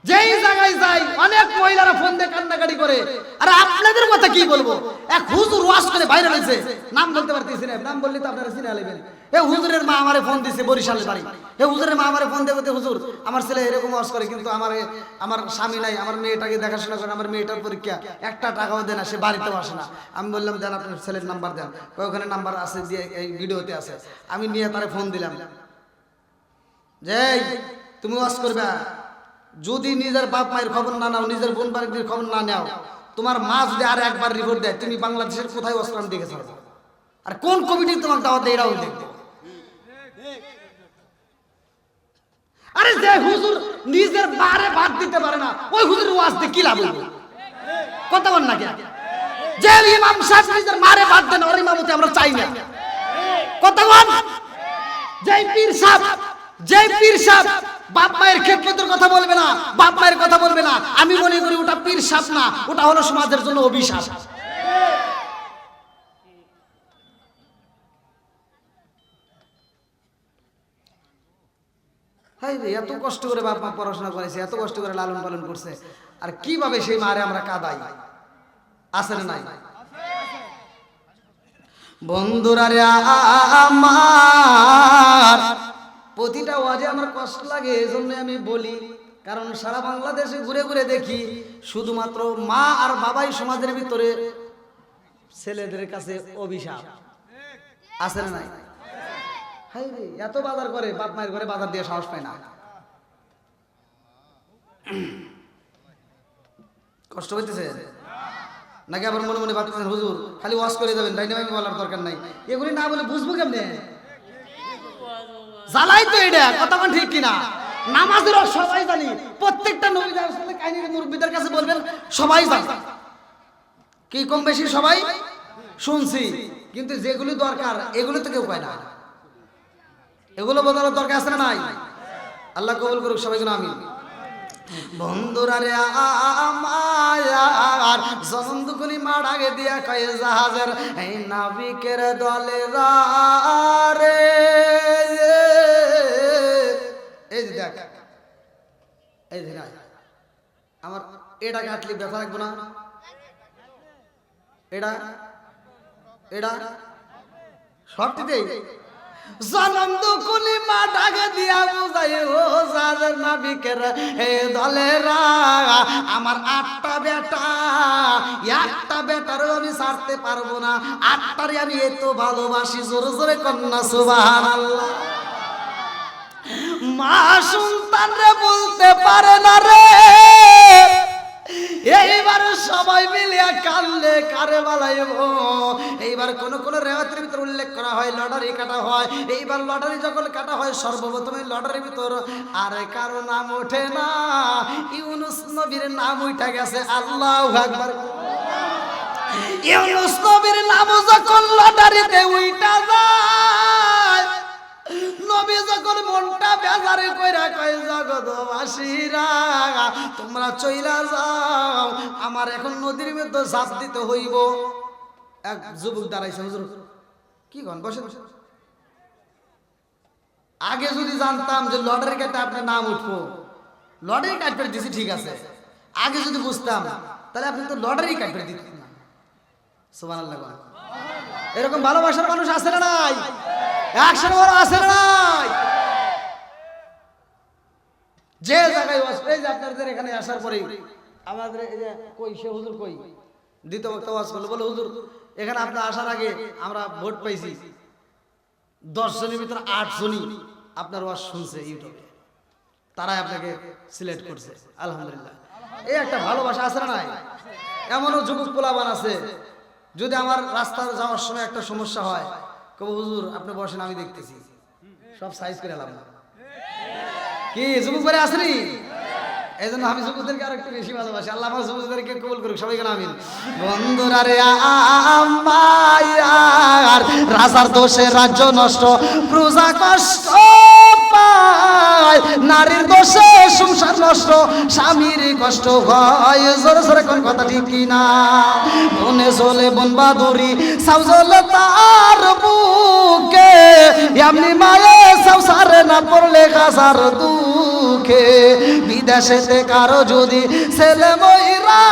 যেই জায়গায় যাই অনেক মহিলারা ফোন দিয়ে কান্নাকাটি করে। আর আপনাদের কথা কি বলবো, এক হুজুর ওয়াজ করে বাইরে হয়েছে, নাম বলতে পারতেছি না, নাম বললে তো আপনারা চিনে নেবেন। এ হুজুরের মা আমারে ফোন দিছে বরিশালের বাড়ি। এ হুজুরের মা আমারে ফোন দিয়ে বলতে, হুজুর আমার ছেলে এরকম ওয়াজ করে কিন্তু আমার স্বামী নাই, আমার মেয়েটাকে দেখাশোনা করে, আমার মেয়েটার পরীক্ষা, একটা টাকাও দেয় না, সে বাড়িতেও আসে না। আমি বললাম দেন আপনার ছেলের নাম্বার দেন। ওখানে নাম্বার আছে, দিয়ে এই ভিডিওতে আছে। আমি নিয়ে তারে ফোন দিলাম যে তুমি ওয়াজ করবে, যদি নিজের বাপ মায়ের খবর না নাও, নিজের বোন বাড়ির খবর না নাও, তোমার মা যদি আর একবার রিপোর্ট দেয় তুমি বাংলাদেশের কোথায় অস্ত্রান দেখে ছাড়বো, আর কোন কমিটি তোমার দাওয়াত দেয় এরাও দেখবো। আরে যে হুজুর নিজের বারে ভাত দিতে পারে না, ওই হুজুর ওয়াজ দিয়ে কি লাভ হইবে? কথা বল না কে? যে ইমাম সাহেব নিজের মারে ভাত দেন, ওর ইমামতি আমরা চাই না। কথা বল। যে পীর সাহেব বাপ মায়ের খেদমতের কথা বলবে না, বাপ মায়ের কথা বলবে না, আমি মনে করি ওটা পীর সাহেব না, ওটা হলো সমাজের জন্য অভিশাপ। এত কষ্ট করে বাপ মা পড়াশোনা করেছে, এত কষ্ট করে লালন পালন করছে, আর কিভাবে সেই মারে আমরা কাঁদাই? আছে না নাই? বন্ধুরা রে আমার, প্রতিটা ওয়াজে আমার কষ্ট লাগে, এজন্য আমি বলি। কারণ সারা বাংলাদেশে ঘুরে ঘুরে দেখি শুধুমাত্র মা আর বাবাই সমাজের ভিতরে ছেলেদের কাছে অভিশাপ। আছে না নাই? হাই রে, এত বাজার করে, বাপ মায়ের ঘরে বাজার দিয়ে সাহস পায় না। কষ্ট হইতেছে নাকি? আবার মনে মনে ভাবতেছেন হুজুর খালি ওয়াজ করে যাবেন, ডাইনামিক বলার দরকার নাই। এগুলি না বলে বুঝবো কেমনে? জ্বালাই তো এটা। কথা কোন ঠিক কিনা? নামাজের সবাই জানি, প্রত্যেকটা নবীদের কাহিনী মুরব্বীদের কাছে বলবেন, সবাই জানে, কি কম বেশি সবাই শুনছি, কিন্তু যেগুলি দরকার এগুলো তো কেউ কয় না। এগুলো বলার দরকার আছে না নাই? আল্লাহ কবুল করুক সবাইকে, আমিন। বন্ধুরা রে আমার, জনম দুকুনি মার আগে দিয়া কয়ে জাহাজের এই নাবিকের দলে রে। এই যে দেখ, এই যে আমার এটা কাটলি ব্যথা রাখবো না, এটা সবটিতেই জনম দুকুনি মা ডাকে দিয়া বুঝাই ও জাহাজের নাবিকের এই দলেরা, আমার 8টা বেটা, একটা বেটারও আমি ছাড়তে পারবো না, 8টারই আমি এত ভালোবাসি। জোরে জোরে কন্যা সুবহানাল্লাহ। মা সন্তান রে বলতে পারে না রে, এইবার সবাই মিলিয়া কানলে কারে বালাইব। এইবার কোন কোন রেওয়াতের ভিতর উল্লেখ করা হয় লটারি কাটা হয়। এইবার লটারি যখন কাটা হয় সর্বপ্রথমে লটারির ভিতর আরে কারো নাম ওঠে না, ইউনুস নবীর নাম উঠে গেছে। আল্লাহু আকবার। ইউনুস নবীর নাম যখন লটারিতে উঠা যায়, নবী যখন মনটা বেজারে কইরা কয় জগৎবাসীরা তোমরা চইলা যাও, আমার এখন নদীর মধ্যে ঝাঁপ দিতে হইব। এক যুবক দাঁড়াইছে, হুজুর কি কন, বসে বসে। আগে যদি জানতাম যে লটারি কাটে আপনার নাম উঠবো, লটারি কাটবে দিছি ঠিক আছে, আগে যদি বুঝতাম তাহলে আপনি তো লটারি কাটবে দিতেন না। সুবহানাল্লাহ। এরকম ভালোবাসার মানুষ আছে না নাই? 100 বড় আছে না নাই? যে জায়গায় এই যে আপনাদের এখানে আসার পরে আমাদের এই যে কই সে হুজুর কই দ্বিতীয় বক্তা ওয়াজ করলো, বলে হুজুর এখানে আপনার আসার আগে আমরা ভোট পাইছি 10 জনের ভিতরে 8 জনই আপনার ওয়াজ শুনছে ইউটিউবে, তারাই আপনাকে সিলেক্ট করছে। আলহামদুলিল্লাহ, এই একটা ভালোবাসা আছে না নাই? এমনও যুবক পোলাবান আছে, যদি আমার রাস্তায় যাওয়ার সময় একটা সমস্যা হয়, কব হুজুর আপনি বসেন আমি দেখতেছি, সব সাইজ করে এলাম। কি যুবক করে আসেনি? এই জন্য আমি যুবকদেরকে আরো একটু বেশি ভালোবাসি। আল্লাহ আমার যুবকদেরকে কবুল করুক, সবাইকে আমিন। বন্ধুরা রে আমার রাজার দোষে রাজ্য নষ্ট, প্রজা কষ্ট পায়, নারীর দোষে সংসার নষ্ট, স্বামীর কষ্ট হয়। জোরে জোরে কোন কথা ঠিক কিনা? বনে জ্বলে বন বাদুরি, সাউ জ্বলে তার বুকে, এমনি মায়ে সাউ সারে না পড়লে কাজার দুঃখে। বিদেশেতে কারো যদি ছেলে মইরা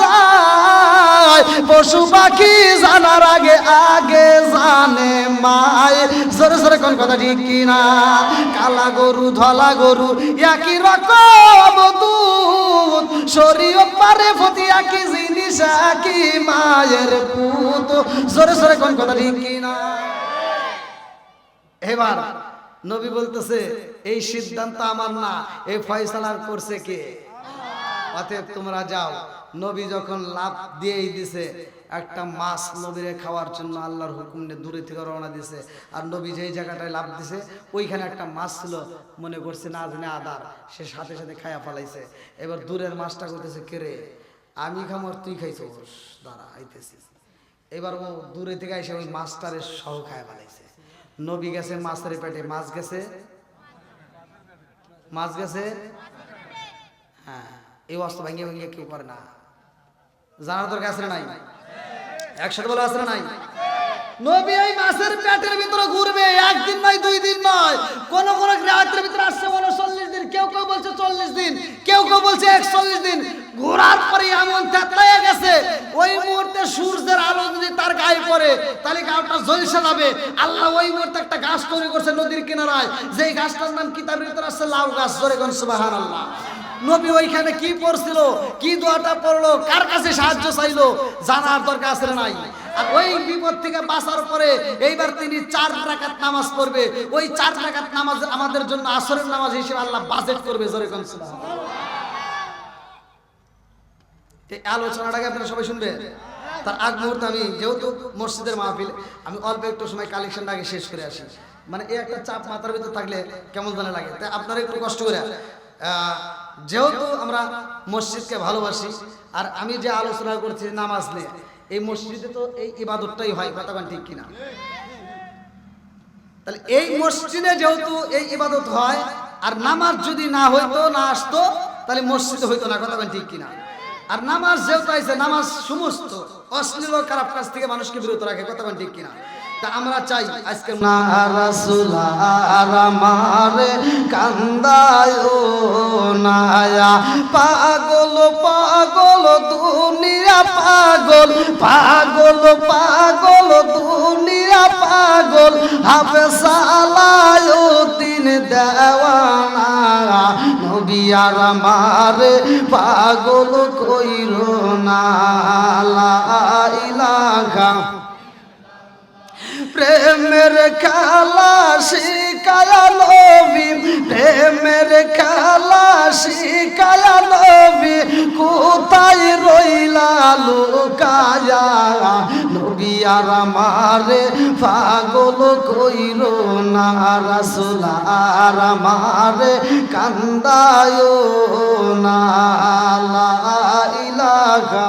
যায়, পশু পাখি জানার আগে আগে জানে মায়। জোরে জোরে কোন কথা ঠিক কিনা? কালা গরু ধলা গরু একই রকম দুধ, শরীয়ত পারে ফতি একই জিনিস একই মায়ের পুত। জোরে জোরে কোন কথা ঠিক কিনা? এবার নবী বলতেছে এই সিদ্ধান্ত আমার না, এই ফয়সালা করছে কে? অতএব তোমরা যাও। নবী যখন লাভ দিয়েই দিছে, একটা মাছ নবীরে খাওয়ার জন্য আল্লাহর হুকুম নিয়ে দূরে থেকে রওনা দিছে। আর নবী যেই জায়গাটায় লাভ দিছে ওইখানে একটা মাছ ছিল, মনে করছে না জানে আদার, সে সাথে সাথে খাইয়া ফেলাইছে। এবার দূরের মাছটা করতেছে, কে রে আমি খামর তুই খাইছিস, দাঁড়া আইতেছি। এবার ও দূরে থেকে এসে ওই মাছটারে সহ খাইয়া ফেলাইছে। নবী গেছে মাছের পেটে, মাছ গেছে, মাছ গেছে। হ্যাঁ, এই অস্ত্র ভাঙিয়ে ভাঙিয়ে কেউ করে না, জানার দরকার আছে না নাই? একসাথে বলে আছে না নাই? নবী এই মাছের পেটের ভিতরে ঘুরবে, একদিন নয় 2 দিন নয়, কোন কোন রাতের ভিতরে আসছে বলো 40 দিন, কেউ কেউ বলছে 40 দিন, কেউ কেউ বলছে 41 দিন। ঘোরার পরে এমন তেতলাইয়া গেছে, ওই মুহূর্তে সূর্যের আলো যদি তার গায়ে পড়ে তাহলে গাটা জ্বলসে যাবে। আল্লাহ ওই মুহূর্তে একটা গাছ তৈরি করছে নদীর কিনারায়, যেই গাছটার নাম কিতাবের ভিতরে আছে লাউ গাছ। জোরে কোন সুবহানাল্লাহ। নবী ওইখানে কি পড়ছিল, কি দোয়াটা পড়লো, কার কাছে সাহায্য চাইলো, জানার দরকার আছে না নাই? আর ওই বিপদ থেকে বাঁচার পরে এইবার তিনি 4 রাকাত নামাজ পড়বে। ওই 4 রাকাত নামাজ আমাদের জন্য আসরের নামাজ হিসেবে আল্লাহ বাজেট করবে। জোরে কোন সুবহানাল্লাহ। এই আলোচনাটাকে আপনারা সবাই শুনবেন। তার আগ মুহূর্তে আমি যেহেতু মসজিদের মাহফিল, আমি অল্প একটু সময় কালেকশনটা আগে শেষ করে আসি। মানে এই একটা চাপ মাথার ভিতর থাকলে কেমন জানা লাগে, তাই আপনারা একটু কষ্ট করে, যেহেতু আমরা মসজিদকে ভালোবাসি, আর আমি যে আলোচনা করছি নামাজ নিয়ে, এই মসজিদে তো এই ইবাদতটাই হয়, কথা বলেন ঠিক কিনা? তাহলে এই মসজিদে যেহেতু এই ইবাদত হয়, আর নামাজ যদি না হইতো, না আসতো, তাহলে মসজিদে হইতো না, কথা বলেন ঠিক কিনা? আর নামাজ যেহেতু আইছে, নামাজ সমস্ত অশ্লীল ও খারাপ কাজ থেকে মানুষকে বিরত রাখে, কথা বলেন ঠিক কিনা? তা আমরা চাই আজকে না রাসূল আর আমারে কান্দায়ো নায়া, পাগল পাগল দুনিয়া পাগল, পাগল পাগল দুনিয়া পাগল, হাফেজ আলাউদ্দিন দেওয়ানা, নবী আর আমারে পাগল কইরো না। লা ইলাহা প্রেমের খেলা শিখায়া নবী, প্রেমের খেলা শিখায়া নবী, কোথায় রইলা লুকায়া, নবী আর আমারে পাগল কইরো না, রাসূল আর আমারে কান্দায়ো না। লা ইলাহা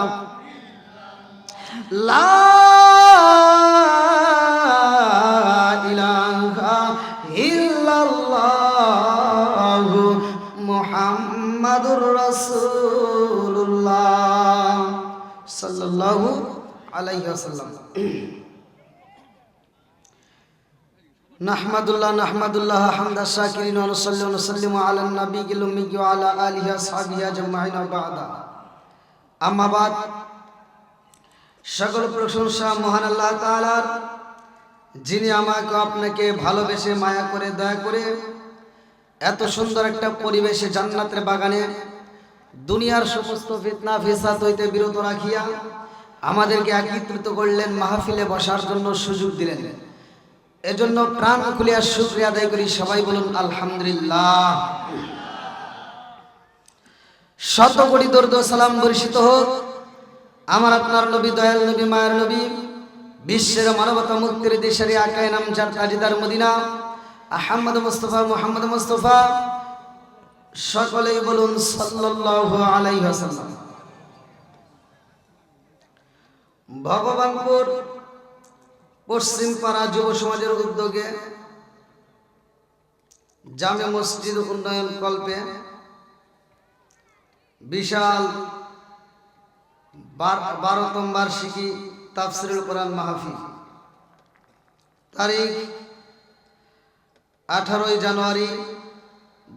লা মুহাম্মাদুর রাসূলুল্লাহ সাল্লাল্লাহু আলাইহি ওয়াসাল্লাম। নাহমাদুল্লাহ হামদা শাকিরিন ওয়া নুসাল্লি ওয়া নুসাল্লিমু আলা নবিয়িল উম্মি ওয়া আলা আলিহি ওয়া সাহবিহি আজমাইন ওয়া বা'দা। আম্মা বাদ, সকল প্রশংসা মহান আল্লাহ তাআলার, যিনি আমাকে আপনাকে ভালোবেসে মায়া করে দয়া করে এত সুন্দর একটা পরিবেশে জান্নাতের বাগানে দুনিয়ার সমস্ত ফিতনা ফিসাদ হইতে বিরত রাখিয়া আমাদেরকে একত্রিত করলেন, মাহফিলে বসার জন্য সুযোগ দিলেন। এজন্য প্রাণ খুলিয়া শুকরিয়া আদায় করি। সবাই বলুন আলহামদুলিল্লাহ। শত কোটি দরুদ ও সালাম বর্ষিত হোক আমার আপনার নবী, দয়াল নবী, মায়ের নবী, বিশ্বের মানবতা মুক্তির দেশের আকায় নাম যার তাজিদার মদিনা আহমদ মুস্তফা, মুহাম্মদ মুস্তফা, সকলেই বলুন সাল্লাল্লাহু আলাইহি ওয়াসাল্লাম। ভগবানপুর পশ্চিম পাড়া যুব সমাজের উদ্যোগে জামে মসজিদ উন্নয়ন কল্পে বিশাল 12তম বার্ষিকী তাফসিরুল কোরআন মাহফিল তারিখ 18 জানুয়ারি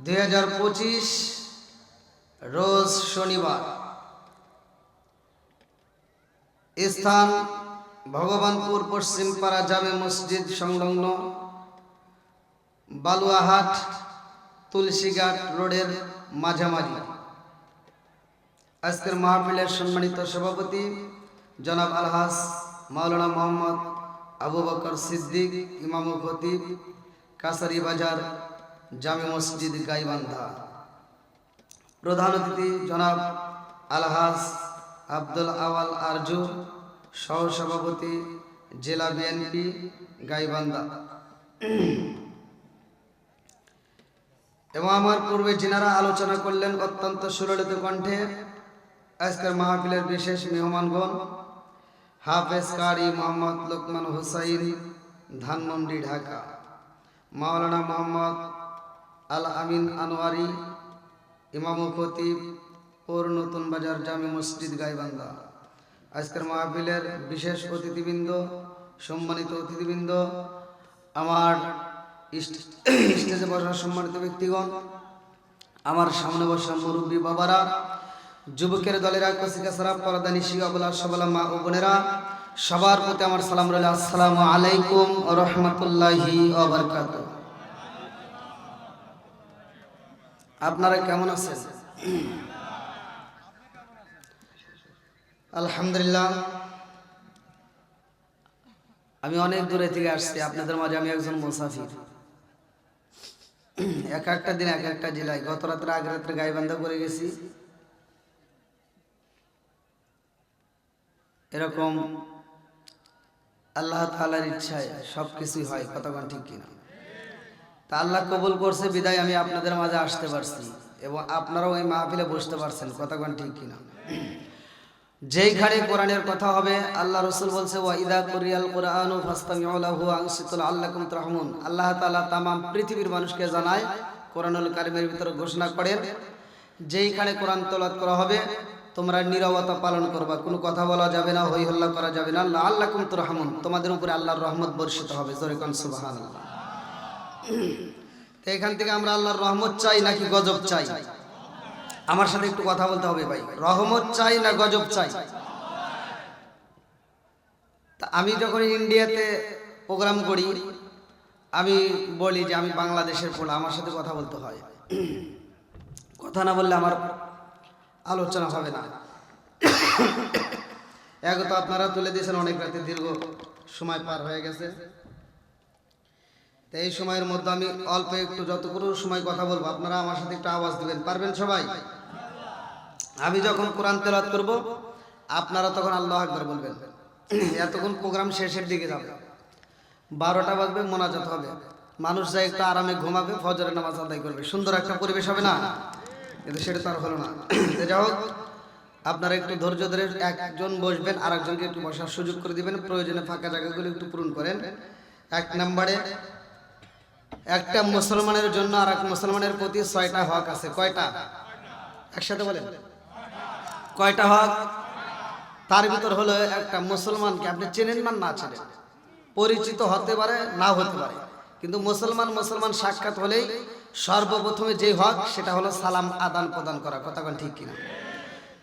2025 রোজ শনিবার। স্থান ভগবানপুর পশ্চিম পাড়া জামে মসজিদ সংলগ্ন বালুয়াহাট তুলসীঘাট রোডের মাঝামাঝি। আজকের মাহফিলের সম্মানিত সভাপতি জনাব আলহাজ মাওলানা মোহাম্মদ আবু বকর সিদ্দিক, ইমাম ও খতিব, কাছারি বাজার জামে মসজিদ গাইবান্ধা। প্রধান অতিথি জনাব আলহাজ আব্দুল আওয়াল আরজু, সহসভাপতি জেলা বিএনপি গাইবান্ধা। এবং আমার পূর্বে যিনারা আলোচনা করলেন অত্যন্ত সুললিত কণ্ঠে, আজকের মাহফিলের বিশেষ মেহমানগণ হাফেজ কারি মোহাম্মদ লোকমান হুসাইন, ধানমন্ডি, ঢাকা, মাওলানা মোহাম্মদ আল আমিন আনোয়ারি, ইমাম ও খতিব, পৌর নতুন বাজার জামে মসজিদ গাইবান্ধা। আজকের মাহফিলের বিশেষ অতিথিবৃন্দ, সম্মানিত অতিথিবৃন্দ, আমার স্টেজে বসা সম্মানিত ব্যক্তিগণ, আমার সামনে বসা মুরব্বী বাবারা, যুবকের দলেরা, কচিকাছারা, পর্দা নিশি, অবলা সবলা মা ও বোনেরা, সবার প্রতি আমার সালাম রইল। আসসালামু আলাইকুম ওয়া রাহমাতুল্লাহি ওয়া বারাকাতুহু। আপনারা কেমন আছেন? আলহামদুলিল্লাহ। আমি অনেক দূরে থেকে আসছি, আপনাদের মাঝে আমি একজন মুসাফির। এক একটা দিন এক একটা জেলায়। গত রাত্রে আগে রাত্রে গাইবান্ধা করে গেছি। এরকম আল্লাহ তাআলার ইচ্ছায় সবকিছুই হয়, কতক্ষণ ঠিক কিনা? তা আল্লাহ কবুল করছে বিদায় আমি আপনাদের মাঝে আসতে পারছি এবং আপনারাও এই মাহফিলে বসতে পারছেন, কতক্ষণ ঠিক কিনা? যেইখানে কোরআনের কথা হবে, আল্লাহ রসুল বলছে ওয়া ইদা কুরিয়াল কুরআনু ফাসতামিউ লাহু ওয়া আনসিতু লাআল্লাকুম তুরহামুন। আল্লাহ তাআলা তাম পৃথিবীর মানুষকে জানায়, কোরআনুল কারীমের ভিতরে ঘোষণা করেন, যেইখানে কোরআন তেলাওয়াত করা হবে তোমরা নীরবতা পালন করবা, কোনো কথা বলা যাবে না, হই হল্লা করা যাবে না। লাআল্লাকুম তুরহামুন, তোমাদের উপরে আল্লাহর রহমত বর্ষিত হবে। জোরে কোন সুবহানাল্লাহ। তো এখান থেকে আমরা আল্লাহর রহমত চাই নাকি গজব চাই? আমার সাথে একটু কথা বলতে হবে ভাই। রহমত চাই না গজব চাই? তা আমি যখন ইন্ডিয়াতে প্রোগ্রাম করি, আমি বলি যে আমি বাংলাদেশের পোলা, আমার সাথে কথা বলতে হয়। কথা না বললে আমার আলোচনা হবে না। এক তো আপনারা তুলে দিয়েছেন অনেক রাতে, দীর্ঘ সময় পার হয়ে গেছে। এই সময়ের মধ্যে আমি অল্প একটু যতটুকু সময় কথা বলবো, আপনারা আমার সাথে একটু আওয়াজ দিবেন, পারবেন সবাই? আমি যখন কোরআন তেলাওয়াত করব আপনারা তখন আল্লাহু আকবার বলবেন। এতক্ষণ প্রোগ্রাম শেষের দিকে যাবে, 12টা বাজবে, মোনাজাত হবে, মানুষ যায় একটু আরামে ঘুমাবে, ফজরের নামাজ আদায় করবে, সুন্দর একটা পরিবেশ হবে না? কিন্তু সেটা তো আর হলো না। যাই হোক, আপনারা একটু ধৈর্য ধরে একজন বসবেন, আর একজনকে একটু বসার সুযোগ করে দিবেন, প্রয়োজনে ফাঁকা জায়গাগুলো একটু পূরণ করেন। 1 নম্বরে, একটা মুসলমানের জন্য আর এক মুসলমানের প্রতি 6টা হক আছে। কয়টা? একসাথে বলেন, কয়টা হক? তার ভিতর হলো একটা মুসলমানকে আপনি চেনেন না, না চেনেন, পরিচিত হতে পারে না হতে পারে, কিন্তু মুসলমান মুসলমান সাক্ষাৎ হলেই সর্বপ্রথমে যে হক সেটা হলো সালাম আদান প্রদান করা। কতক্ষণ ঠিক কিনা?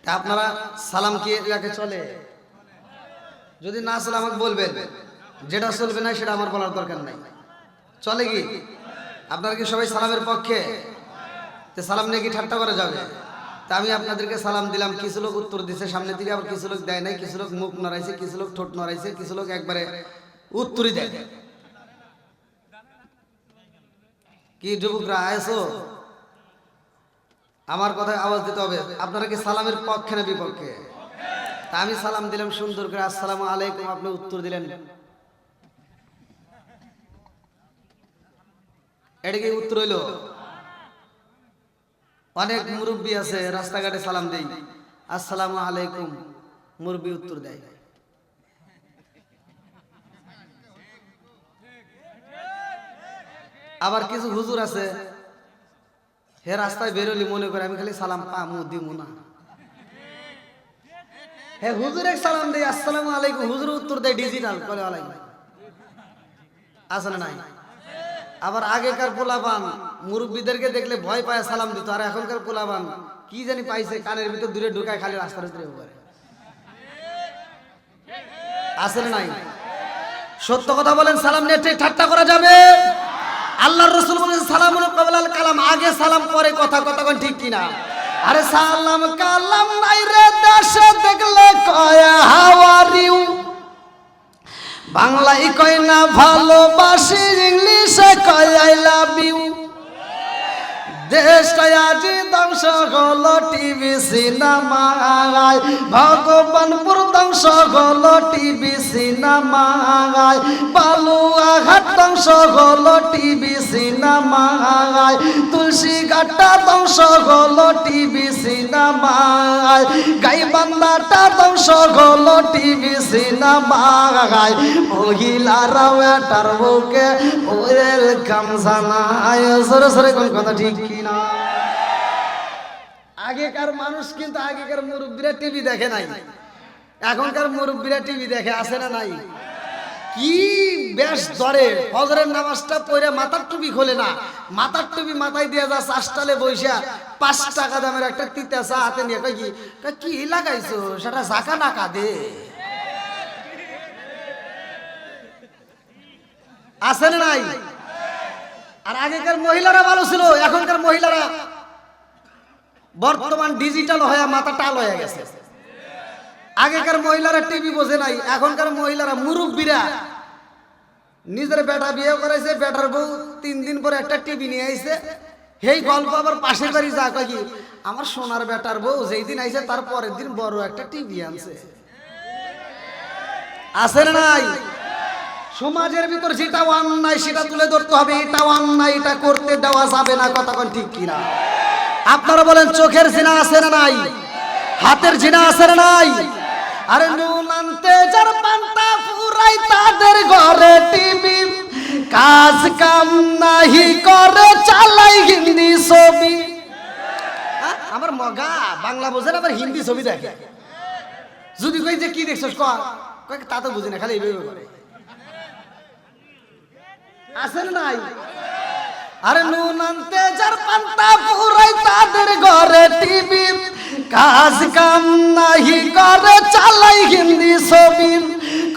তা আপনারা সালাম কি এলাকে চলে? যদি না চলে আমাকে বলবেন, যেটা চলবে না সেটা আমার বলার দরকার নাই। চলে কি? আপনারা কি সবাই সালামের পক্ষে? তো সালাম নিয়ে কি ঠাট্টা করা যাবে? তা আমি আপনাদেরকে সালাম দিলাম, কিছু লোক উত্তর দিছে সামনে থেকে, আবার কিছু লোক দেয় নাই, কিছু লোক মুখ নড়াইছে, কিছু লোক ঠোঁট নড়াইছে, কিছু লোক একবারে উত্তরই দেয়। কি যুবকরা আয়েছো? আমার কথায় আওয়াজ দিতে হবে। আপনারা কি সালামের পক্ষে না বিপক্ষে? তা আমি সালাম দিলাম সুন্দর করে, আসসালামু আলাইকুম, আপনি উত্তর দিলেন, এটা কি উত্তর হইল? অনেক মুরব্বী আছে রাস্তাঘাটে সালাম দেই, আসসালামু আলাইকুম, মুরব্বী উত্তর দেয়। আবার কিছু হুজুর আছে, হে রাস্তায় বেরোলি মনে করে আমি খালি সালাম পামু দিমু না, হে হুজুরে সালাম দেই আসসালামু আলাইকুম, হুজুর উত্তর দেয় ডিজিটাল কলে আলাইকুম। আছে না নাই? আবার আগেকার পোলাপান মুরব্বীদেরকে দেখলে ভয় পায় সালাম দিত, আর এখনকার পোলাপান কি জানি পাইছে কানের ভিতর দূরে ঢুকায় খালি রাস্তার ভিতরে করে। আছে না নাই? সত্য কথা বলেন, সালাম নিয়ে ঠাট্টা করা যাবে? আল্লাহর রাসূল বলেছেন সালামুন ক্বাবলাল কালাম, আগে সালাম পরে কথা, কথা কোন ঠিক কিনা? আরে সালাম কালাম নাই রে দেশে দেখলে কয় হাউ আর ইউ, বাংলায় কয় না ভালোবাসি, ইংলিশে কয় আই লাভ ইউ। দেশটা আজ ধ্বংস হলো টিভি সিনেমায়, ভগবানপুর ধ্বংস হলো টিভি সিনেমায়, বালুয়াঘাট ধ্বংস হলো টিভি সিনেমায়, তুলসী ঘাটটা ধ্বংস হলো টিভি সিনেমায়, গাইবান্ধাটা ধ্বংস হলো টিভি সিনেমায়, মহিলারাও এটার বুকে ওয়েলকাম জানায়। সরে সরে কোন কথা ঠিক কি না? আগেকার মানুষ কিন্তু আগেকার মুরব্বীরা টিভি দেখে নাই, এখনকার মুরব্বীরা টিভি দেখে। আছে না নাই? কি বেশ ধরে, ফজরের নামাজটা পড়ে মাথার টুপি খোলে না, মাথার টুপি মাথায় দিয়ে যা চাষটালে বইসা 5 টাকা দামের একটা তিতা চা হাতে নিয়ে কয় কি লাগাইছো, সেটা ঝাঁকা নাকা দে। আছে না নাই? আর আগেকার মহিলারা ভালো ছিল, এখনকার মহিলারা বর্তমান ডিজিটাল হয়ে মাথা টাল হয়ে গেছে। আগেকার মহিলারা টিভি বোঝে নাই, এখনকার মহিলারা মুরব্বীরা নিজের বেটা বিয়ে করাইছে, বেটার বউ 3 দিন পরে একটা টিভি নিয়ে আইছে, সেই গল্প আবার পাশের বাড়ি যা কয় কি আমার সোনার বেটার বউ যেই দিন আইছে তার পরের দিন বড় একটা টিভি আনছে। আছে না নাই? সমাজের ভিতর যেটা অন্যায় সেটা তুলে ধরতে হবে, এটা অন্যায়, এটা করতে দেওয়া যাবে না। কথা কোন ঠিক কিনা? আপনারা বলেন, চোখের জিনা আছে না নাই? হাতের জিনা আছে না নাই? আরে নুন আনতে যার পান্তা ফুরাই তাদের ঘরে টিভি, কাজ কাম নাহি করে চালাই হিন্দি ছবি। আমার মগা বাংলা বোঝে না, আবার হিন্দি ছবি দেখে। যদি কই যে কি দেখছস কয় তা তো বুঝি না, খালি এইভাবে করে। আছে না নাই? আরে নুন আনতে যার পান্তা ফুরাই তাদের ঘরে টিভি, কাজ কাম নাহি করে চালাই হিন্দি ছবি,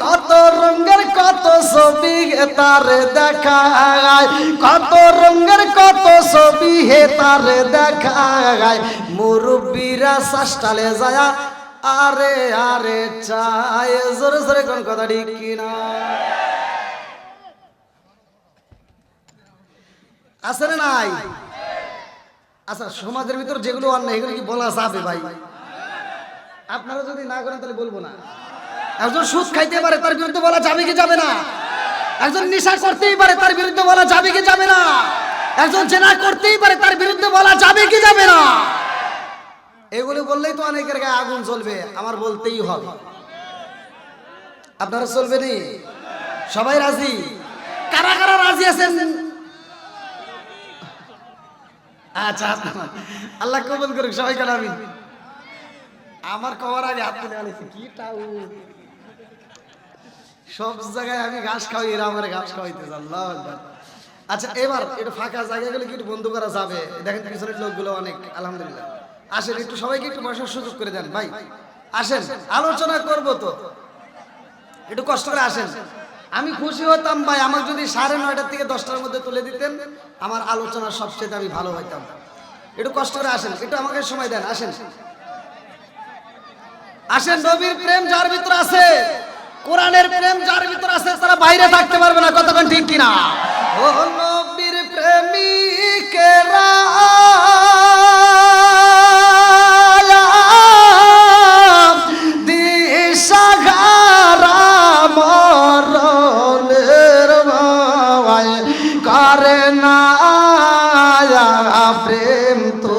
কত রঙের কত ছবি হে তারে দেখায়, কত রঙের কত ছবি হে তারে দেখায়, মুরব্বীরা শাস্তালে যায় আরে আরে চায়। জোরে জোরে কোন কথা ঠিক কিনা? আছে না নাই? আচ্ছা, সমাজের ভিতর যেগুলো অন্যায় এগুলো কি বলা যাবে ভাই? আপনারা যদি না করেন তাহলে বলবো না। একজন সুদ খাইতে পারে, তার বিরুদ্ধে বলা যাবে কি যাবে না? একজন নেশা করতেই পারে, তার বিরুদ্ধে বলা যাবে কি যাবে না? একজন জেনা করতেই পারে, তার বিরুদ্ধে বলা যাবে কি যাবে না? এগুলো বললেই তো অনেকের গায়ে আগুন জ্বলবে, আমার বলতেই হবে। আপনারা চলবে নি? সবাই রাজি? কারা কারা রাজি আছেন? আচ্ছা, আল্লাহ কবুল করুক সবাই কাল আমিন। আমার কবার আগে হাত তুলে আনেছি কি টাউ, সব জায়গায় আমি ঘাস খাওয়াই, এরা আমার ঘাস খাওয়াইতে। আল্লাহু আকবার। আচ্ছা, এবার একটু ফাঁকা জায়গাগুলো কি একটু বন্ধ করা যাবে? দেখেন পিছনের লোকগুলো অনেক, আলহামদুলিল্লাহ। আসেন একটু, সবাইকে একটু বসার সুযোগ করে দেন ভাই। আসেন, আলোচনা করব তো, একটু কষ্ট করে আসেন। আমি খুশি হতাম ভাই আমাকে যদি 9:30 থেকে 10টার মধ্যে তুলে দিতেন, আমার আলোচনা সবচেয়ে আমি ভালো হইতাম। একটু কষ্ট করে আসেন, একটু আমাকে সময় দেন, আসেন আসেন। নবীর প্রেম যার ভিতর আছে, কোরআনের প্রেম যার ভিতর আছে, তারা বাইরে থাকতে পারবে না। কতক্ষণ ঠিক কিনা? ও নবীর প্রেমিকেরা দিশাহারা মরণের ভয় করে না প্রেম তো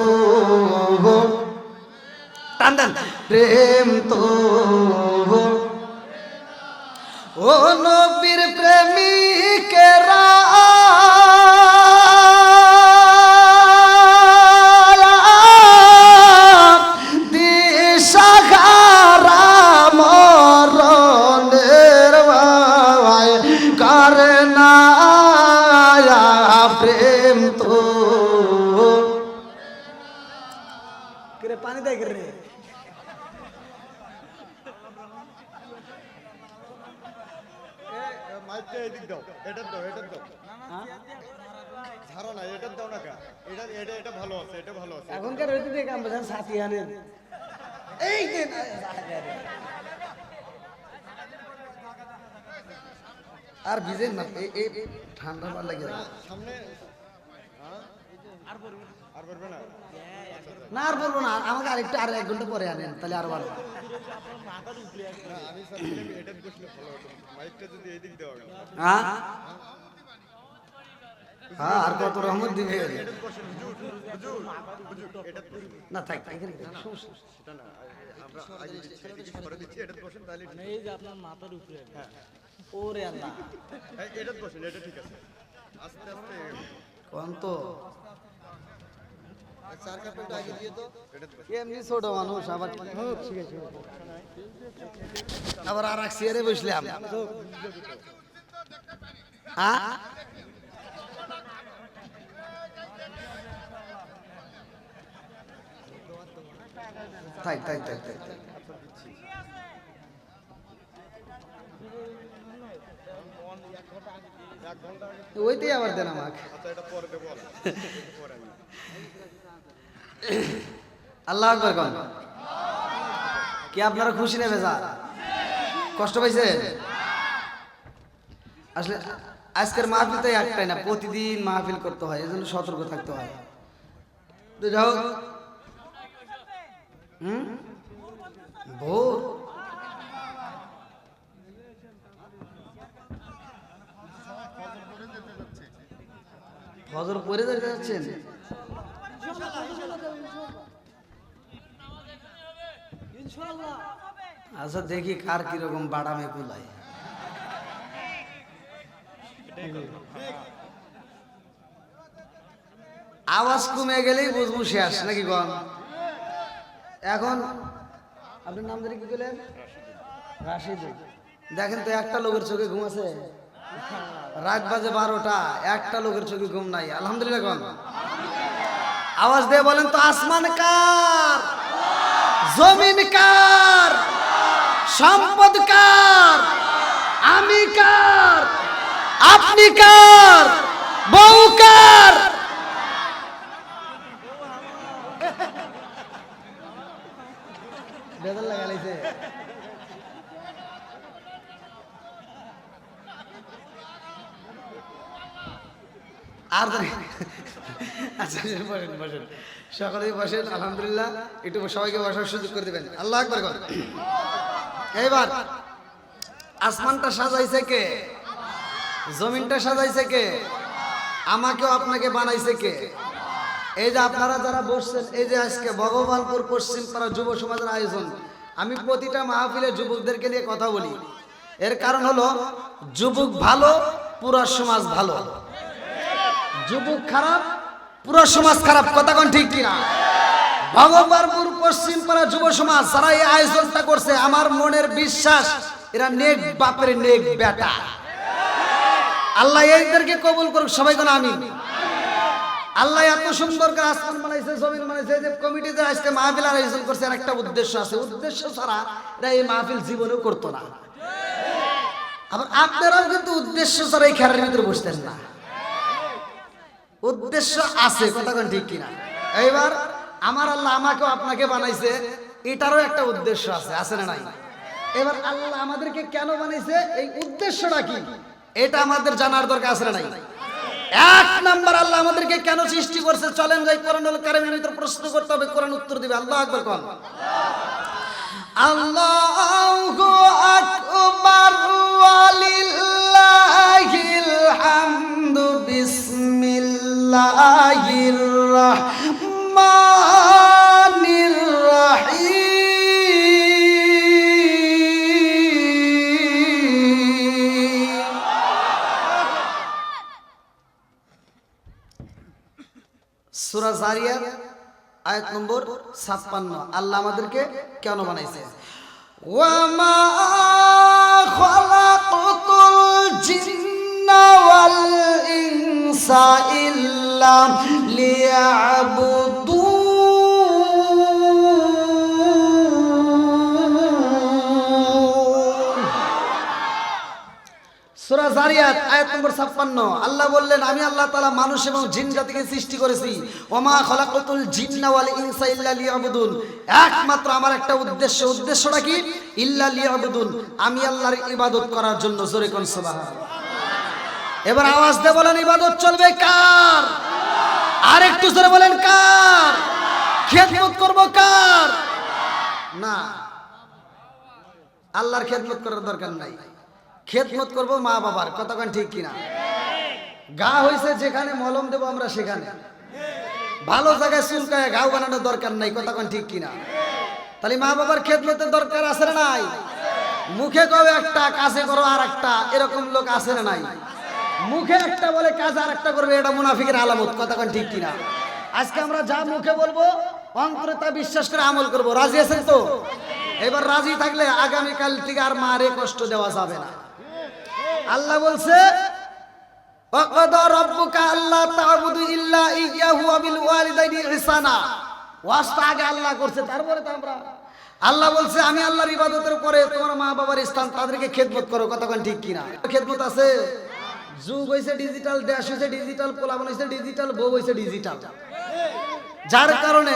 টান প্রেম তো। ও নবীর প্রেমিকেরা দিশাহারা মরণের ভয় করে না প্রেম তো। পানি দেয় রে মাইকটা এদিক দাও, এটা দাও, এটা দাও। ধারণা এটা দাও না কা, এটা এটা এটা ভালো আছে, এটা ভালো আছে। এখনকার ওই দিকে আমরা সাথী আনেন এই যে আর ভিজেন না, এই ঠান্ডা ভালো লাগে সামনে আর করবে না। না আর বলবো না, আমাকে আরেকটু আর 1 ঘন্টা পরে আনেন, তাহলে আরো ভালো। না আমি স্যার এটা বসলে ভালো হতো, মাইকটা যদি এদিক দেওয়া গেল। হ্যাঁ হ্যাঁ, আর কত রহমত দিবে না। থাক এখানে সেটা না, আমরা আগে এদিকে করে দিচ্ছি, এটা বসেন তাহলে এই যে আপনার মাথার উপরে। হ্যাঁ ওরে আল্লাহ, এটা বসেন, এটা ঠিক আছে। আস্তে আস্তে কোন তো চার কাপটা আগে দিয়ে তো, এটা এমনি ছোট মানুষ আবার আবার আর এক চেয়ারে বসলাম। হ্যাঁ থাক থাক থাক থাক। ওইটাই আবার দেন আমাকে। আচ্ছা এটা পরে দেবো, পরে আমি আল্লাহ আকবার কোন। কি আপনারা খুশি নেবে যা কষ্ট পাইছে? আসলে আজকের মাহফিল তো একটাই না, প্রতিদিন মাহফিল করতে হয়, এজন্য সতর্ক থাকতে হয়। তো যাও ভোর ফজর পড়ে যেতে যাচ্ছেন। আচ্ছা দেখি কার কিরকম বাড়ামে কুলায়। আওয়াজ কমে গেলেই বুঝবো শেষ নাকি গন। এখন আপনার নাম ধরে কি বলেন? রাশিদ। দেখেন তো একটা লোকের চোখে ঘুম আছে? রাত বাজে 12টা, একটা লোকের চোখে ঘুম নাই। আলহামদুলিল্লাহ গন। আওয়াজ দিয়ে বলেন তো আসমান কার, জমিন কার, সম্পদ কার, আমি কার, আপনি কার, বউ কার? বেদল লাগাইছে। আর আচ্ছা বসেন বসেন, সকলেই বসেন। আলহামদুলিল্লাহ, একটু সবাইকে বসার সুযোগ করে দেবেন। আল্লাহ আকবার কর। এইবার আসমানটা সাজাইছে কে? জমিনটা সাজাইছে কে? আমাকেও আপনাকে বানাইছে কে? এই যে আপনারা যারা বসছেন, এই যে আজকে ভগবানপুর পশ্চিম পাড়া যুব সমাজের আয়োজন, আমি প্রতিটা মাহফিলে যুবকদেরকে নিয়ে কথা বলি। এর কারণ হলো যুবক ভালো, পুরো সমাজ ভালো। যুবক খারাপ, পুরো সমাজ খারাপ। কথা কোন ঠিক কিনা? ভগবানপুর পশ্চিম পাড়া যুব সমাজ যারা এই আয়োজনটা করছে, আমার মনের বিশ্বাস এরা নেক বাপের নেক বেটা। আল্লাহ এইদেরকে কবুল করুক। সবাই কোন আমিন। আল্লাহ এত সুন্দর করে আসমান বানাইছে, জমিন বানাইছে। যে কমিটিতে আজকে মাহফিল আয়োজন করছে, এর একটা উদ্দেশ্য আছে। উদ্দেশ্য ছাড়া এরা এই মাহফিল জীবনেও করতো না। আবার আপনারাও কিন্তু উদ্দেশ্য ছাড়া এই খেলার ভিতরে বসতেন না। উদ্দেশ্য আছে। কথা কোন ঠিক কিনা? এইবার আমার আল্লাহ আমাকেও আপনাকে বানাইছে, এটারও একটা উদ্দেশ্য আছে না নাই? এবার আল্লাহ আমাদেরকে কেন বানাইছে, এই উদ্দেশ্যটা কি, এটা আমাদের জানার দরকার আছে না নাই? এক নাম্বার, আল্লাহ আমাদেরকে কেন সৃষ্টি করছে, চলেন যাই কোরআনুল কারীমের ভিতর প্রশ্ন করতে হবে, কোরআন উত্তর দিবে। আল্লাহু আকবার কোন। আল্লাহু আকবার ওয়ালিল্লাহিল হামদু বিসমিল্লাহির রাহমানির রাহিম। সূরা জারিয়াত আয়াত নম্বর 56। আল্লাহ আমাদেরকে কেন বানাইছে? ওয়া মা খালাকাতুল জিন্না ওয়াল ইনসা ইল্লা লিয়াবুদুন। সূরা জারিয়াত আয়াত নম্বর 56। আল্লাহ বললেন, আমি আল্লাহ তাআলা মানুষ এবং জিন জাতিকে সৃষ্টি করেছি। ওমা খালাকাতুল জিন্না ওয়াল ইনসা ইল্লা লিয়াবুদুন। একমাত্র আমার একটা উদ্দেশ্য, উদ্দেশ্যটা কি? ইল্লা লিয়াবুদুন, আমি আল্লাহর ইবাদত করার জন্য। জোরে কোন সুবহানাল্লাহ। এবার আওয়াজ দিয়ে বলেন, ইবাদত চলবে কার? আর একটু জোরে বলেন, কার? খেদমত করব কার? না, আল্লাহর খেদমত করার দরকার নাই। খেদমত করব মা বাবার। কথা কোন ঠিক কিনা? গা হইছে যেখানে মলম দেব আমরা সেখানে, ভালো জায়গায় চুলকায় ঘাও বানানোর দরকার নাই। কথা কোন ঠিক কিনা? তাহলে মা বাবার খেদমতের দরকার আছে না নাই? মুখে কবে একটা, কাজে করো আর একটা, এরকম লোক আছে না নাই? মুখে একটা বলে কাজ আর একটা করবে, এটা মুনাফিকের আলামত। কথা কোন ঠিক কিনা? আজকে আমরা যা মুখে বলবো অন্তরে তা বিশ্বাস করে আমল করব। রাজি আছেন তো? এবার রাজি থাকলে আগামীকাল থেকে আর মারে কষ্ট দেওয়া যাবে না। আল্লাহ বলছে, ওয়াকাদা রাব্বুকা আল্লা তা'বুদু ইল্লা ইয়্যাহু ওয়া বিল ওয়ালিদাইনি ইহসানা। ওয়াসটা আগে আল্লাহ করছে, তারপরে তো আমরা। আল্লাহ বলছে, আমি আল্লাহর ইবাদতের পরে তোমার মা বাবার স্থান, তাদেরকে খেদমত করো। কথা কোন ঠিক কিনা? খেদমত আছে। যুগ হইছে ডিজিটাল, দেশ হইছে ডিজিটাল, পোলাপান হইছে ডিজিটাল, বউ হইছে ডিজিটাল। যার কারণে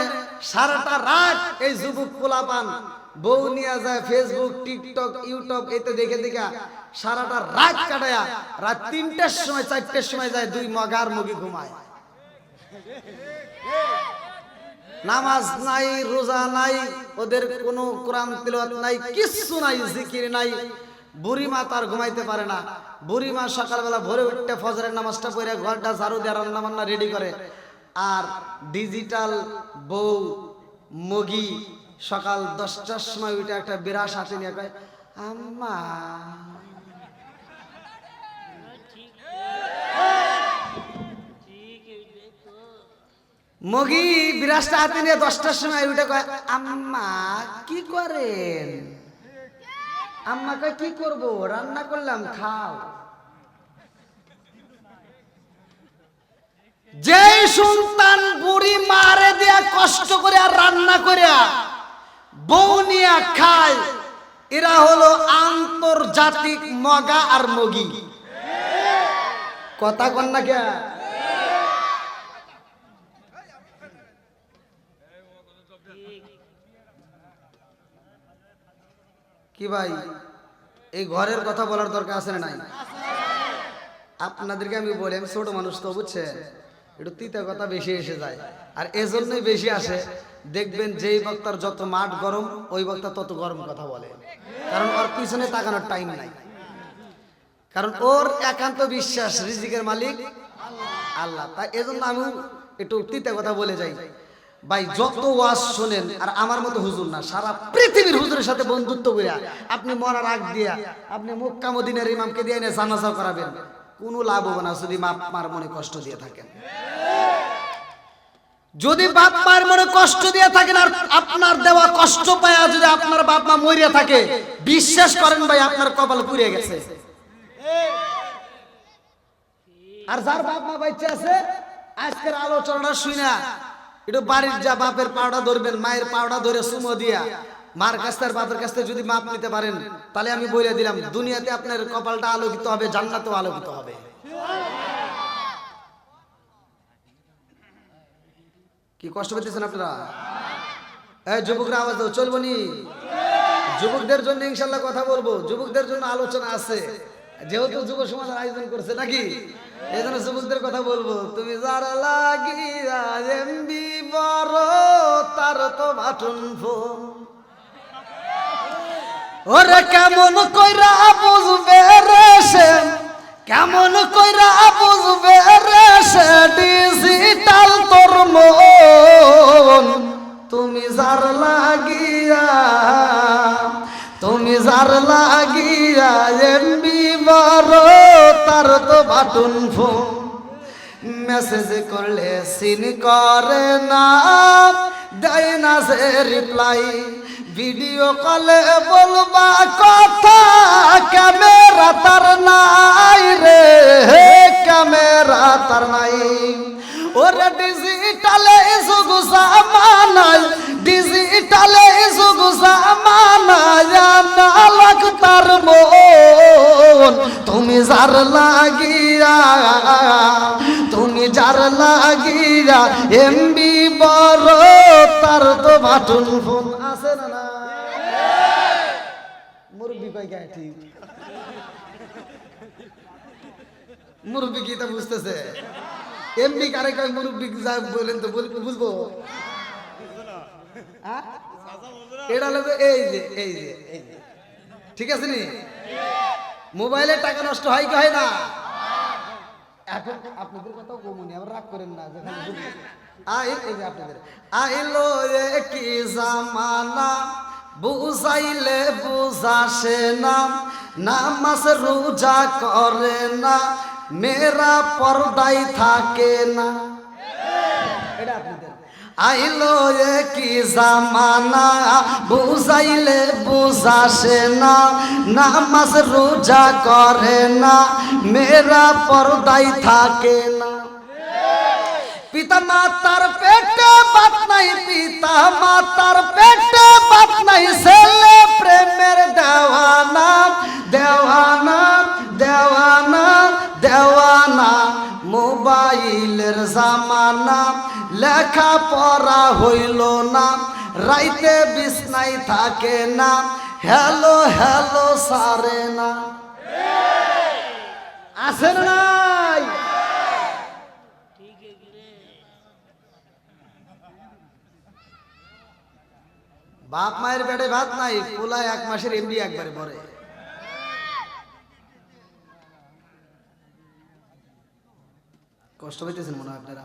সারাটা রাত এই যুবক পোলাপান বউ নিয়ে যায় ফেসবুক, টিকটক, ইউটিউব এতে দেখে দেখে সারাটা রাত কাটায়া রাত 3টার সময় 4টার সময় যায় দুই মগার মুগি ঘুমায়। নামাজ নাই, রোজা নাই, ওদের কোনো কোরআন তিলাওয়াত নাই, কিচ্ছু নাই, জিকির নাই। বুড়ি মা তার ঘুমাইতে পারে না। বুড়ি মা সকালবেলা ভোরে উঠতে ফজরের নামাজটা পড়ে ঘরটা ঝাড়ু দিয়ে রান্না বান্না রেডি করে, আর ডিজিটাল বউ মগি সকাল 10টার সময় উঠে একটা বিরাস হাতে নিয়ে কয়, আম্মা। মগি বিরাসটা হাতে নিয়ে 10টার সময় উঠে কয়, আম্মা কি করেন? আম্মা কয়, কি করব, রান্না করলাম, খাও। যে সন্তান বুড়ি মারে দেয়া কষ্ট করে আর রান্না করে বউ নিয়ে খায়, এরা হলো আন্তর্জাতিক মগা আর মগি। কথা কন না কে? কি ভাই, এই ঘরের কথা বলার দরকার আছে না নাই? আপনাদেরকে আমি বলি, আমি ছোট মানুষ তো, বুঝছেন, একটু তিতা কথা বেশি এসে যায়। আর এজন্যই বেশি আসে, দেখবেন যেই বক্তার যত মাঠ গরম ওই বক্তা তত গরম কথা বলে, কারণ ওর পিছনে তাকানোর টাইম নাই। কারণ ওর একান্ত বিশ্বাস রিজিকের মালিক আল্লাহ। তাই এজন্য আমি একটু তিতা কথা বলে যাই। ভাই যত ওয়াজ শোনেন, আর আমার মতো হুজুর না, সারা পৃথিবীর হুজুরের সাথে বন্ধুত্ব করিয়া আপনি মরার আগ দিয়া আপনি মক্কা মদিনার ইমামকে দিয়ে এনে জানাজা করাবেন, কোনো লাভ হবে না যদি বাপ মার মনে কষ্ট দিয়ে থাকেন। যদি বাপ মার মনে কষ্ট দিয়ে থাকেন আর আপনার দেওয়া কষ্ট পায়া যদি আপনার বাপ মা মরিয়া থাকে, বিশ্বাস করেন ভাই আপনার কপাল পুড়ে গেছে। আর যার বাপ মা বাইচে আছে, আজকের আলোচনাটা শুনা একটু বাড়ির যা বাপের পাওড়া ধরবেন, মায়ের পাওড়া ধরে সুমো দিয়া মার কাছ থেকে বাপের কাছ থেকে যদি মাপ নিতে পারেন, তাহলে আমি বলে দিলাম দুনিয়াতে আপনার কপালটা আলোকিত হবে, জান্নাতেও আলোকিত হবে। কি কষ্ট পেতেছেন আপনারা? এই যুবকরা আওয়াজ দাও, চলবো নি? যুবকদের জন্য ইনশাল্লাহ কথা বলবো, যুবকদের জন্য আলোচনা আছে, যেহেতু যুব সমাজের আয়োজন করছে নাকি, এই জন্য যুবকদের কথা বলবো। তুমি যার লাগিয়া এমবি বড় তার তো বাটন ফোন, ওরে কেমন কইরা বুঝবে রে সে, কেমন কইরা বুঝবে রে সে ডিজিটাল তোর মন। তুমি যার লাগিয়া, তুমি যার লাগিয়া এমবি বড় তার তো বাটন ফোন, মেসেজ করলে সিন করে না, দেয় না সে রিপ্লাই, ভিডিও কলে বলবা কথা ক্যামেরা তার নাই রে, ক্যামেরা তার নাই। ওরে ডিজিটালে যুগ জামানায়, ডিজিটালে যুগ জামানায় না লাগ তার মন। তুমি যার লাগিয়া, তুমি যার লাগিয়া এমবি বড় তার তো বাটন ফোন আছে না না? মুরব্বি কই গায় ঠিক, মুরব্বি কি তা বুঝতেছে? এমবি কারে কয় মুরব্বি যা বলেন তো বুঝবো? হ্যাঁ এটা হলো এই যে এই যে এই যে, ঠিক আছে নি? মোবাইলে টাকা নষ্ট হয় কি হয় না? এখন আপনাদের কথাও কমুনি, আবার রাগ করেন না। আপনাদের আইলো কি জামানা, বুঝাইলে বুঝাসে না, নামাজ রোজা করে না, মেয়েরা পর্দায় থাকে না। এটা আপনাদের আইলো কি জামানা, বুঝাইলে বুঝাসে না, নামাজ রোজা করে না, মেয়েরা পর্দায় থাকে না। পিতা মাতার পেটে বাত নাই, পিতা মাতার পেটে বাত নাই, ছেলে প্রেমের দেওয়ানা, দেওয়ানা দেওয়ানা দেওয়ানা। মোবাইলের জামানা, লেখা পড়া হইল না, রাইতে বিছনায় থাকে না, হ্যালো হ্যালো সারে না। আছে না নাই? বাপ মায়ের পেটে ভাত নাই, পোলায় 1 মাসের এমবি একবারে পরে। কষ্ট পাইতেছেন মনে হয় আপনারা?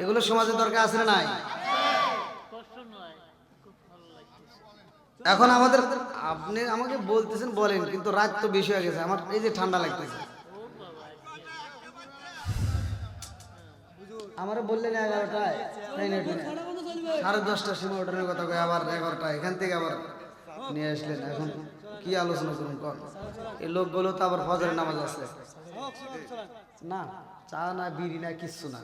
এগুলো সমাজের দরকার আছে না নাই? এখন আমাদের, আপনি আমাকে বলতেছেন বলেন, কিন্তু রাত তো বেশি হয়ে গেছে, আমার এই যে ঠান্ডা লাগতেছে। আমারে বললেন 11টায়, 10:30টার সময় ওঠানোর কথা কয়, আবার 11টা, এখান থেকে আবার নিয়ে আসলেন। এখন কি আলোচনা করুন কর? এই লোকগুলো তো আবার ফজরের নামাজ আছে না, চা না বিড়ি না কিচ্ছু না।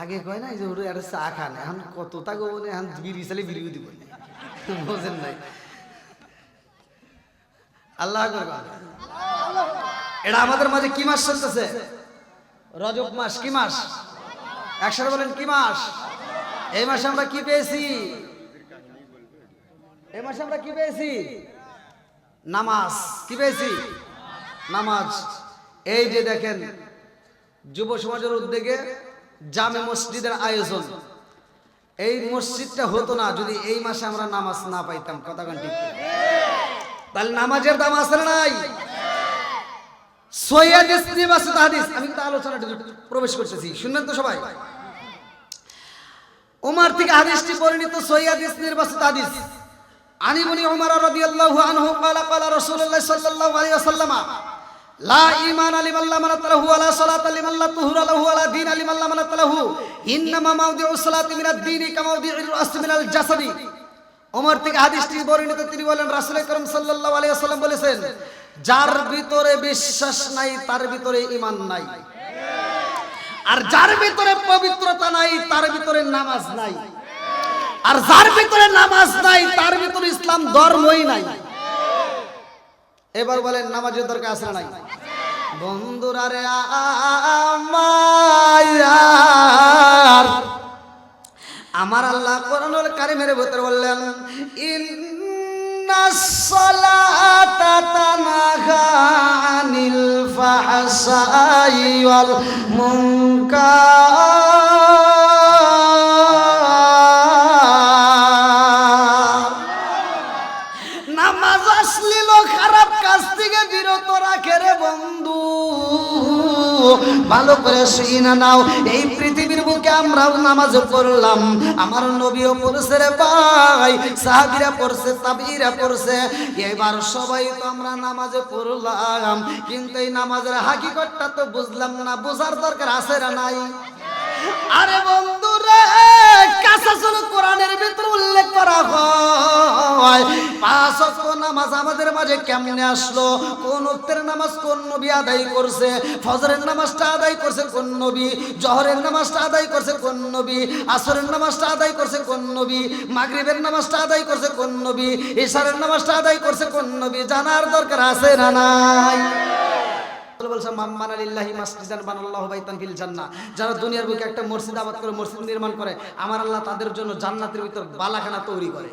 আগে কয় না যে ওরে আর চা খান, এখন কত তা গো, এখন বিড়ি চালে বিড়িও দিব, বোঝেন নাই? আল্লাহ এটা আমাদের মাঝে কি মাস চলতেছে? রজব মাস। কি মাস? একসাথে বলেন কি মাস? এই মাসে আমরা কি পেয়েছি? এই মাসে আমরা কি পেয়েছি? নামাজ। কি পেয়েছি? নামাজ। এই যে দেখেন, যুব সমাজের উদ্যোগে জামে মসজিদের আয়োজন। এই মসজিদটা হতো না যদি এই মাসে আমরা নামাজ না পাইতাম। কথা কোন ঠিক? তাহলে নামাজের দাম আছে না নাই? সহিহ নির্বাচিত হাদিস, আমি কিন্তু আলোচনাতে প্রবেশ করতেছি, শুনবেন তো সবাই? ওমর থেকে হাদিসটি বর্ণিত, সহিহ নির্বাচিত হাদিস। আনি ইবনে উমর রাদিয়াল্লাহু আনহু قال قال رسول الله صلى الله عليه وسلم لا ঈমান লিমান লা মানাত লাহু ওয়া লা সালাতা লিমান লা তুহুরা লাহু ওয়া লা দীন লিমান লা মানাত লাহু ইন্নামা মাওদিউস সালাতি মিনাদ দীনি কামাওদিউর রাস মিনাল জাসাদি। ওমর থেকে হাদিসটি বর্ণিত, তিনি বলেন রাসূল আকরাম সাল্লাল্লাহু আলাইহি ওয়াসাল্লাম বলেছেন, যার ভিতরে বিশ্বাস নাই তার ভিতরে ঈমান নাই, আর যার ভিতরে পবিত্রতা নাই তার ভিতরে নামাজ নাই, আর যার ভিতরে নামাজ নাই তার ভিতরে ইসলাম ধর্মই নাই। এবার বলেন নামাজের দরকার আছে না নাই? বন্ধুরা রে আমার আল্লাহ কোরআনুল কারীমের ভিতর বললেন ইন্নাস সালাতা তানহা আনিল ফাহশাই ওয়াল মুনকার। নামাজ অশ্লীল খারাপ কাজ থেকে বিরত রাখে রে বন্ধু, ভালো করে শুনে নাও। এই পৃথিবীর বুকে আমরাও নামাজ পড়লাম, আমার নবীও পড়ছে রে ভাই, সাহাবীরা পড়ছে, তাবিঈরা পড়ছে, এবার সবাই তো আমরা নামাজে পড়লাম, কিন্তু এই নামাজের হাকিকতটা তো বুঝলাম না। বোঝার দরকার আছে না নাই? আরে বন্ধু রে, কাসাসুল কোরআনের ভিতর উল্লেখ করা হয় 5 ওয়াক্ত নামাজ আমাদের মাঝে কেমনে আসলো, কোন ওয়াক্তের নামাজ কোন নবী আদায় করছে, ফজরের নামাজটা আদায় করছে কোন নবী, জোহরের নামাজটা আদায় করছে কোন নবী, আসরের নামাজটা আদায় করছে কোন নবী, মাগরিবের নামাজটা আদায় করছে কোন নবী, ইশারের নামাজটা আদায় করছে কোন নবী, জানার দরকার আছে না নাই? যারা দুনিয়ার বুকে একটা মসজিদ আবাদ করে, মসজিদ নির্মাণ করে, আমার আল্লাহ তাদের জন্য জান্নাতের ভিতর বালাখানা তৈরি করে।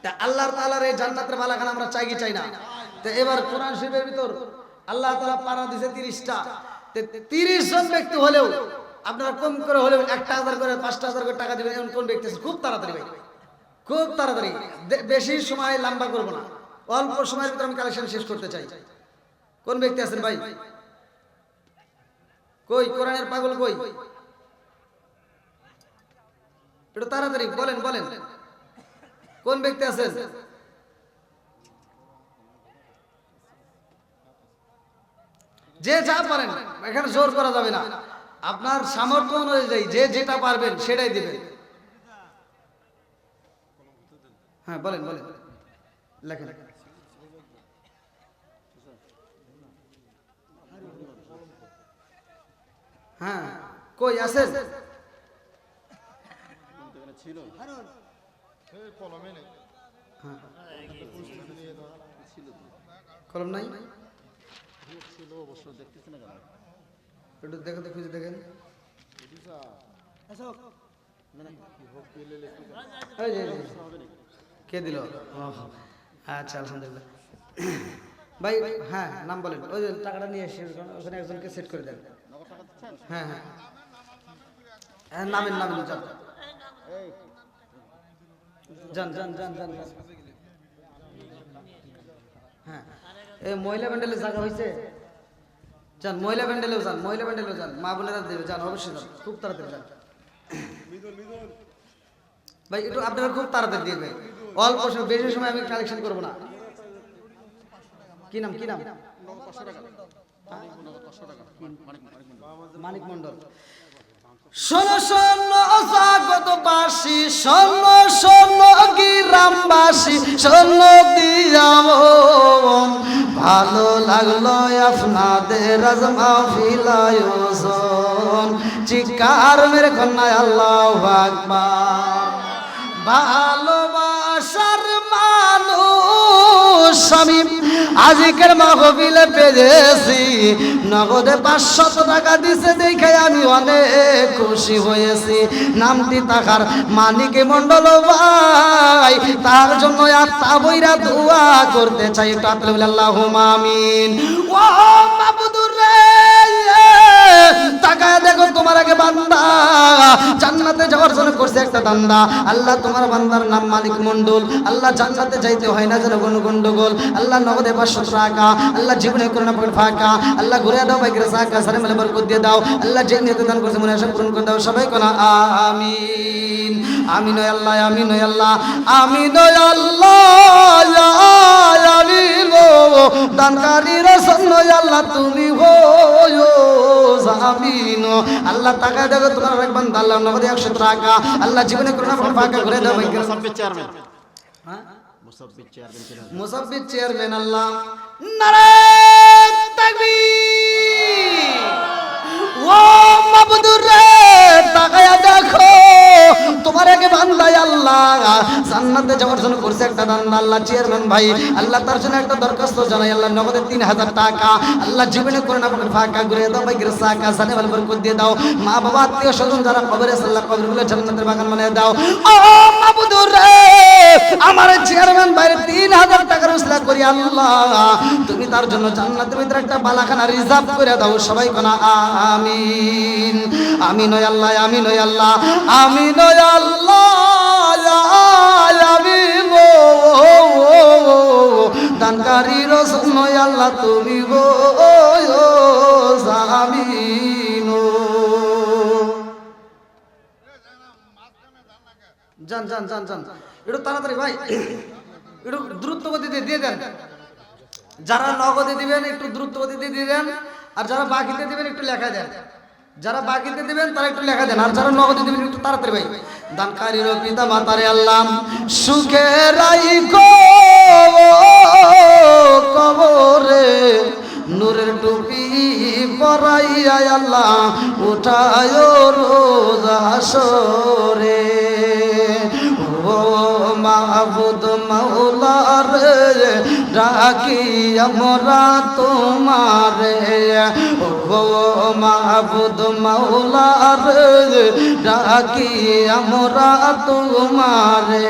তা আল্লাহ তাআলার এই জান্নাতের বালাখানা আমরা চাই কি চাই না? তো এবার কোরআন শরীফের ভিতর আল্লাহ তাআলা পারা দিয়েছে 30টা। 30 জন ব্যক্তি হলেও আপনারা কম করে হলেও 1,000 করে 5,000 করে টাকা দিবেন, এমন কোন ব্যক্তি আছে? খুব তাড়াতাড়ি ভাই, খুব তাড়াতাড়ি, বেশি সময় লম্বা করবো না, অল্প সময়ের ভিতরে আমি কালেকশন শেষ করতে চাই। কোন ব্যক্তি আছেন ভাই? কই কোরআনের পাগল কই? একটু তাড়াতাড়ি বলেন বলেন, কোন ব্যক্তি আছেন? যে যা পারেন, এখানে জোর করা যাবে না, আপনার সামর্থ্য অনুযায়ী যে যেটা পারবেন সেটাই দিবেন। হ্যাঁ বলেন বলেন, লেখেন। হ্যাঁ কই আছেন? কলম নাই? একটু দেখো তো, খুঁজে দেখেন। কে দিল? আচ্ছা আলহামদুলিল্লাহ ভাই। হ্যাঁ নাম বলেন, ওই যে টাকাটা নিয়ে এসে ওখানে একজনকে সেট করে দেন। হ্যাঁ হ্যাঁ নামেন নামেন, যান যান যান যান যান। হ্যাঁ এই মহিলা ব্যান্ডেলে জায়গা হয়েছে, যান মহিলা ব্যান্ডেলেও যান, মহিলা ব্যান্ডেলেও যান, মা বোনেরা দেবে, যান অবশ্যই যান, খুব তাড়াতাড়ি যান ভাই, একটু আপনারা খুব তাড়াতাড়ি দিবেন, অল্প সময়, বেশি সময় আমি কালেকশন করবো না। কি নাম কি নাম? মানিক মন্ডল। শোনো শোনো জগৎবাসী, শোনো শোনো গ্রামবাসী, শোনো দিয়া মন, ভালো লাগলো আপনাদের আজ মাহফিল আয়োজন, চিৎকার মেরে কন্যা আল্লাহু আকবার। ভালোবাসার মানুষ আমি আজকের মাহফিলে পেয়েছি, নগদে 500 টাকা দিছে দেখে আমি অনেক খুশি হয়েছি। নামটি তাকার মানিক মন্ডল ভাই, তার জন্য আত্মা বইরা দোয়া করতে চাই। আল্লাহুম্মা আমিন। ও মাবুদুর রে, তাকায় দেখো তোমার আগে বান্দা জান্নাতে যাওয়ার জন্য করছে একটা দান্দা। আল্লাহ তোমার বান্দার নাম মানিক মন্ডল, আল্লাহ জান্নাতে যাইতে হয় না যেন কোনো গন্ডগোল। আল্লাহ নগদে 500 টাকা, আল্লাহ জীবনে করে না পকেট ফাঁকা, আল্লাহ ঘুরে দাও বাইকের সাকা সারে মেলে বরকত দিয়ে দাও। আল্লাহ যে নিয়ত দান করছে মনে আশা পূরণ করে দাও। সবাই কোনা আমিন। আমিন আল্লাহ, আমিন আল্লাহ, আমিন আল্লাহ, আমিন। দানকারীর জন্য আল্লাহ তুমি হয়ো জামিন। আল্লাহ তাকায় দেখো তোমার এক বান্দা, আল্লাহ নগদে 100 টাকা, আল্লাহ জীবনে করে না পকেট ফাঁকা ঘুরে দাও বাইকের চেয়ারম্যান। হ্যাঁ মুসাব্বির চেয়ারম্যান, আল্লাহ নারায়ে তাকবীর। ও মাবুদুর রে, তাকায়া দেখো তোমার আগে বান্দা আল্লাহ আল্লাহ জান্নাতে যাওয়ার জন্য করছে একটা দান আল্লাহ চেয়ারম্যান ভাই আল্লাহ তার জন্য একটা দরখাস্ত জানাই আল্লাহ নগদে 3000 টাকা আল্লাহ জীবনে করে না ফাঁকা ঘুরে দাও ভাই গ্রেসা কাসানে বল বরকত দিয়ে দাও মা বাবা আত্মীয় স্বজন যারা কবরে আছে আল্লাহ কবরগুলো জান্নাতের বাগান বানিয়ে দাও ও মাবুদুর রে আমার চেয়ারম্যান ভাই 3000 টাকার উসলা করি আল্লাহ তুমি তার জন্য জান্নাতের ভিতরে একটা বালাখানা রিজার্ভ করে দাও সবাই কোনা আমিন আমিন ও আল্লাহ আমিন ও আল্লাহ আমিন ও আল্লাহ আমিন ও দানকারী রসুল ও আল্লাহ তুমি গো আমিন জান জান জান জান একটু তাড়াতাড়ি ভাই একটু দ্রুত গতিতে দিয়ে দেন যারা নগদে দিবেন একটু দ্রুত গতিতে দিয়ে দেন আর যারা বাকিতে দিবেন একটু লেখা দেন যারা বাকিতে দিবেন তারা একটু লেখা দেন আর যারা নগদে দিবেন একটু তাড়াতাড়ি ভাই দানকারীর পিতা মাতারে আল্লাহ সুখে রাইখো কবরে নূরের টুপি পরাইয়া আল্লাহ উঠায় রোজ হাসরে ও মাহবুদ মাওলা রে ডাকি আমরা তোমারে ও মাহবুদ মাওলা রে ডাকি আমরা তোমারে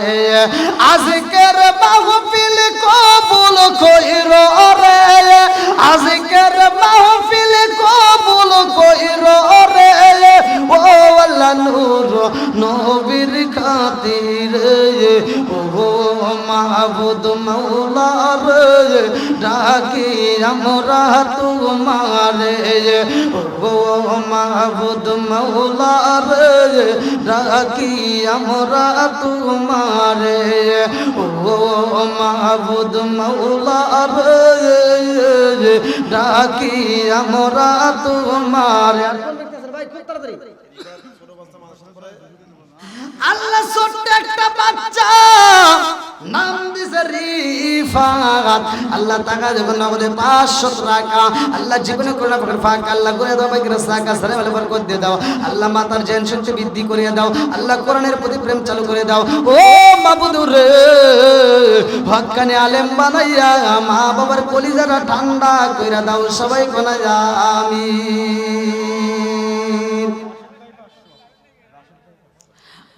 আজকের মাহফিল কবুল কইর রে আজকের মাহফিল কবুল কইর রে ও আল্লাহ নূর নবীর খাতির ও মাহবুদ মাওলা রে ডাকি আমরা তোমারে ও মাহবুদ মাওলা রে ডাকি আমরা তোমারে ও মাহবুদ মাওলা রে ডাকি আমরা তোমারে ভাই খুব তাড়াতাড়ি আল্লাহ ছোট্ট একটা বাচ্চা নাম দিছে রিফাত আল্লাহ টাকা যখন নগদে 500 টাকা আল্লাহ জীবনে করোনা পকেট ফাঁকা আল্লাহ করে দাও ভাই রাস্তা সারে বলে বরকত দিয়ে দাও আল্লাহ মাতার জ্ঞান শক্তি বৃদ্ধি করে দাও আল্লাহ কোরআনের প্রতি প্রেম চালু করে দাও ও মাবুদুর রে হক্কানি আলেম বানাইয়া মা বাবার কলিজাটা ঠান্ডা কইরা দাও সবাই কোনা আমিন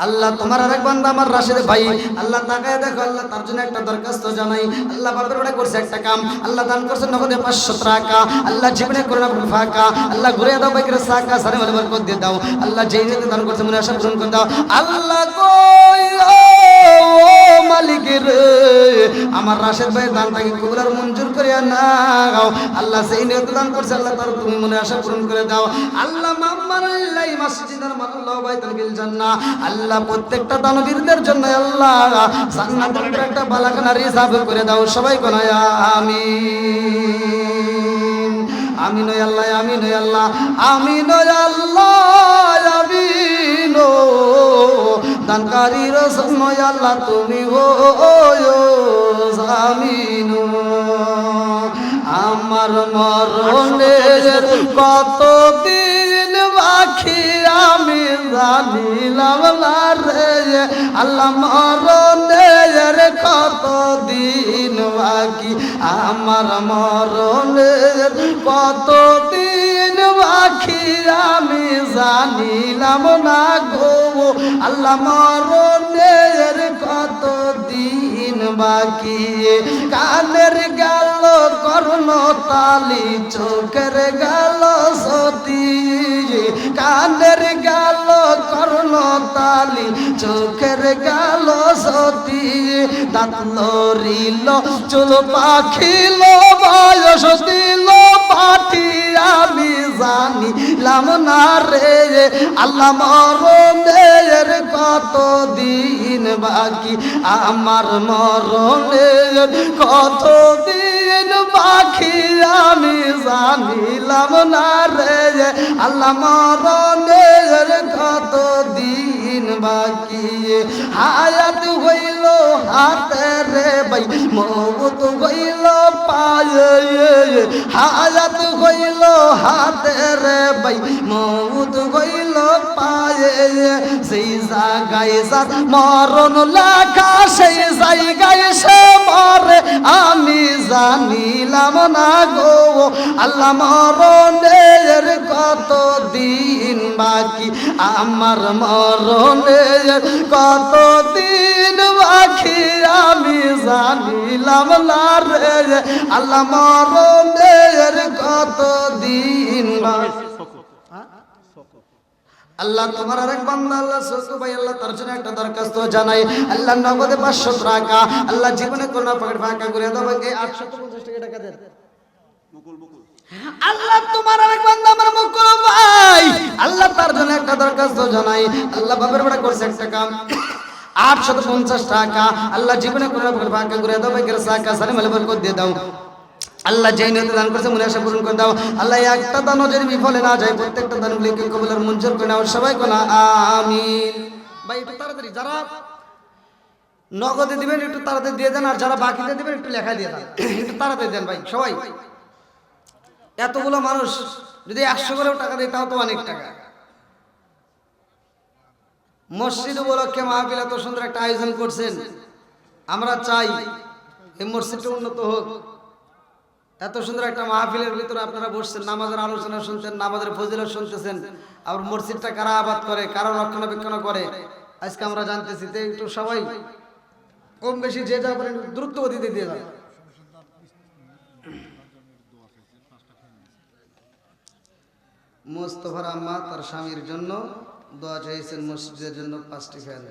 আল্লাহ তোমার আরেক বান্দা আমার রাশেদ ভাই আল্লাহ তাকায় দেখো আল্লাহ তার জন্য একটা দরখাস্ত জানাই আল্লাহ বাপের ওটা করছে একটা কাম আল্লাহ দান করছে নগদে 500 টাকা আল্লাহ জীবনে করে না ফাঁকা আল্লাহ ঘুরে দাও বাইকের সাকা সারে বলে বরকত দিয়ে দাও আল্লাহ যেই নিতে দান করছে মনে আশা পূরণ করে দাও আল্লাহ কই ও মালিকের আমার রাশেদ ভাই দানটাকে কবুল আর মঞ্জুর করে নাও আল্লাহ সেই নিতে দান করছে আল্লাহ তার তুমি মনে আশা পূরণ করে দাও আল্লাহ মাম্মারাল্লাহি মাসজিদান মানাল্লাহু বাইতান ফিল জান্নাহ আল্লাহ প্রত্যেকটা দানবীরদের জন্য আল্লাহ জান্নাতের একটা বালাখানা রিজার্ভ করে দাও সবাই কোনা আমিন আমিন ও আল্লাহ আমিন ও আল্লাহ আমিন ও আল্লাহ আমিন ও দানকারী রসুল ও আল্লাহ তুমি ও আমিন আমার মরণের কতদিন বাকি আমি জানিলাম না রে আল্লাহ মরণের কতদিন বাকি আমার মরণের কতদিন বাকি আমি জানিলাম না গো আল্লাহ মরণের কতদিন বাকি কানের গেল কর্ণ তালি চোখের গেল সতী কানের গেল কর্ণ তালি চোখের গেল সতী দাঁত লড়িল চুল পাখিল বয়স দিল পাঠি আমি জানিলাম না রে আল্লাহ মরণের কতদিন বাকি আমার মরণের কতদিন বাকি আমি জানিলাম না রে আল্লাহ মরণের কতদিন বাকি হায়াত হইল হাতে রে ভাই মৌত হইল পায়ে হায়াত হইল হাতে রে ভাই মৌত হইল দিল পায়ে সেই জায়গায় যার মরণ লেখা সেই জায়গায় সে মরে আমি জানিলাম না গো আল্লাহ মরণের কত দিন বাকি আমার মরণের কত দিন বাকি আমি জানিলাম না রে আল্লাহ মরণের কত দিন বাকি আল্লাহ তোমার আরেক বান্দা আল্লাহ সকু ভাই আল্লাহ তার জন্য একটা দরখাস্ত জানাই আল্লাহ নগদে 500 টাকা আল্লাহ জীবনে কোনো পকেট ফাঁকা করে দাও এই 850 টাকা দেন আল্লাহ তোমার আরেক বান্দা আমার মুকুল ভাই আল্লাহ তার জন্য একটা দরখাস্ত জানাই আল্লাহ বাবার বড় করছে একটা কাম 850 টাকা আল্লাহ জীবনে কোনো পকেট ফাঁকা করে দাও ভাই সাকা সারে মালে বরকত দিয়ে দাও আল্লাহ যেই নিয়তে দান করেছে মনে আশা পূরণ করে দাও আল্লাহ একটা দানও যেন বিফলে না যায় প্রত্যেকটা দানগুলিকে কবুল আর মঞ্জুর করে নাও সবাই কোনা আমিন ভাই একটু তাড়াতাড়ি যারা নগদে দিবেন একটু তাড়াতাড়ি দিয়ে দেন আর যারা বাকিতে দিবেন একটু লেখা দিয়ে দেন একটু তাড়াতাড়ি দেন ভাই সবাই এতগুলো মানুষ যদি 100 করেও টাকা দেয় তাও তো অনেক টাকা মসজিদ উপলক্ষে মাহফিল এত সুন্দর একটা আয়োজন করছেন আমরা চাই এই মসজিদটা উন্নত হোক এত সুন্দর একটা মাহফিলের ভিতরে আপনারা বসছেন নামাজের আলোচনা শুনছেন নামাজের ফজিলত শুনতেছেন আর মসজিদটা কারা আবাদ করে কারা রক্ষণাবেক্ষণ করে আজকে আমরা জানতেছি তো একটু সবাই কম বেশি যে যা করেন দ্রুত গতিতে দিয়ে যান মোস্তফার আম্মা তার স্বামীর জন্য দোয়া চাইছেন মসজিদের জন্য 5টি ফ্যান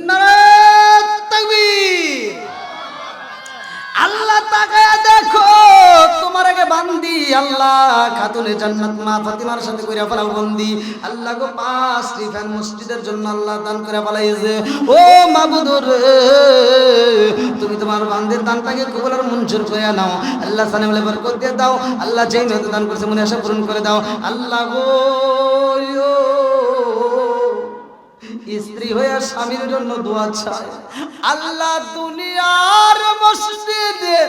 নারায়ে তাকবীর আল্লাহ তাকায়া দেখো তোমার আগে বান্দি আল্লাহ খাতুনে জান্নাত মা ফাতিমার সাথে কইরা ফেলাও বন্দি আল্লাহ গো 5টি ফ্যান মসজিদের জন্য আল্লাহ দান করে ফেলাইছে ও মাবুদ রে তুমি তোমার বান্দির দানটাকে কবুল আর মঞ্জুর করে নাও আল্লাহ সানে বলে বরকত দিয়ে দাও আল্লাহ যেই নিয়তে দান করেছে মনে আশা পূরণ করে দাও আল্লাহ গো স্ত্রী হয়ে স্বামীর জন্য দোয়া চায় আল্লাহ দুনিয়ার মসজিদে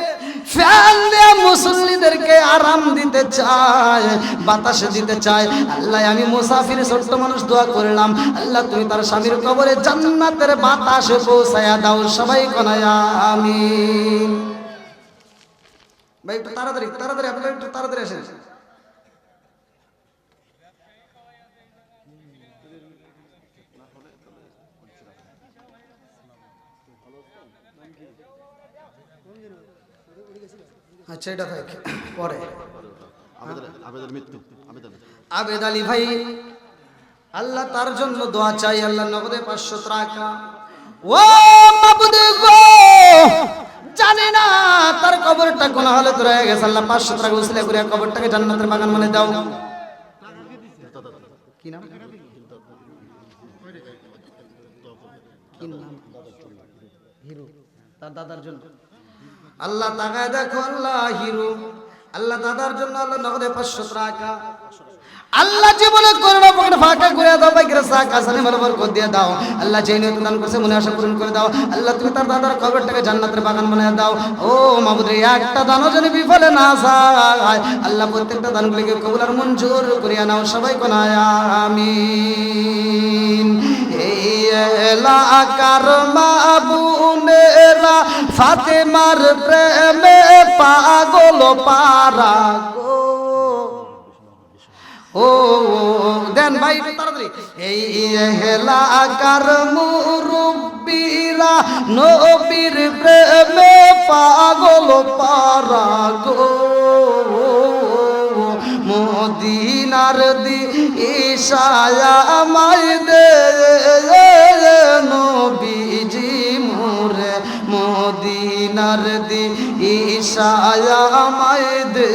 ফ্যান দিয়ে মুসল্লিদেরকে আরাম দিতে চায় বাতাস দিতে চায় আল্লাহ আমি মুসাফির ছোট্ট মানুষ দোয়া করলাম আল্লাহ তুমি তার স্বামীর কবরে জান্নাতের বাতাস পৌঁছায়া দাও সবাই কোনায় আমিন ভাই একটু তাড়াতাড়ি তাড়াতাড়ি আপনারা একটু তাড়াতাড়ি আসেন আচ্ছা এটা থাক পরে আবেদ আলী ভাই আল্লাহ তার জন্য দোয়া চাই আল্লাহ নগদে 500 টাকা ও মাবুদ গো জানি না তার কবরটা কোন হালে রয়ে গেছে আল্লাহ 500 টাকা উসিলা করে কবরটাকে জান্নাতের বাগান মানে দাও কি নাম হিরো তার দাদার জন্য আল্লাহ তাকায় দেখো আল্লাহ হিরো আল্লাহ দাদার জন্য আল্লাহ নগদে 500 টাকা আল্লাহ জীবনে করোনা পকেট ফাঁকা করে দাও ভাই গ্রাসা কাসানে বরাবর করে দিয়ে দাও আল্লাহ যেই নিয়ত দান করেছে মনে আশা পূরণ করে দাও আল্লাহ তুমি তার দাদার কবরটাকে জান্নাতের বাগান বানিয়ে দাও ও মাবুদ রে একটা দানও যেন বিফলে না যায় আল্লাহ প্রত্যেকটা দানগুলিকে কবুল আর মঞ্জুর করিয়া নাও সবাই কোনায় আমিন এই এলাকার মাবুনেরা ফাতেমার প্রেমে পাগল পারা গো ও দেন ভাই তাড়াতাড়ি এই এলাকার মুরব্বিরা নবীর প্রেমে পাগল পারা গো মদিনার দিশায়া আমায় দে নবীজি মোরে মদিনার দিশায়া আমায় দে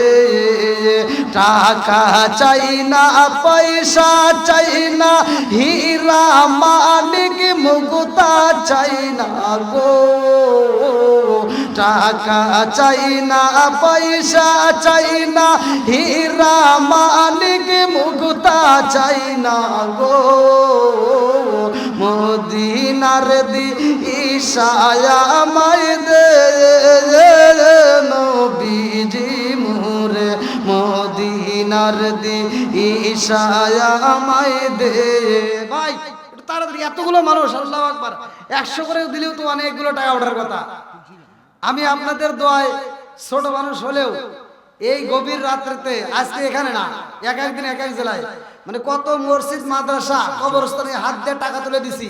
টাকা চাই না পয়সা চাই না হীরা মানিক মুক্তা চাই না গো টাকা চাই না পয়সা চাই না হীরা মানিক মুক্তা চাই না গো মদিনার দিশায়া আমায় দে নবীজি মোরে মদিনা আল্লাহর দিশায় আমায় দে। ভাই একটু তাড়াতাড়ি, এতগুলো মানুষ, আল্লাহু আকবার, 100 করে দিলেও তো অনেকগুলো টাকা ওঠার কথা। আমি আপনাদের দোয়ায় ছোট মানুষ হলেও এই গভীর রাত্রিতে, আজকে এখানে না, এক একদিন এক এক জেলায়, মানে কত মসজিদ মাদ্রাসা কবরস্থানে হাত দিয়ে টাকা তুলে দিছি।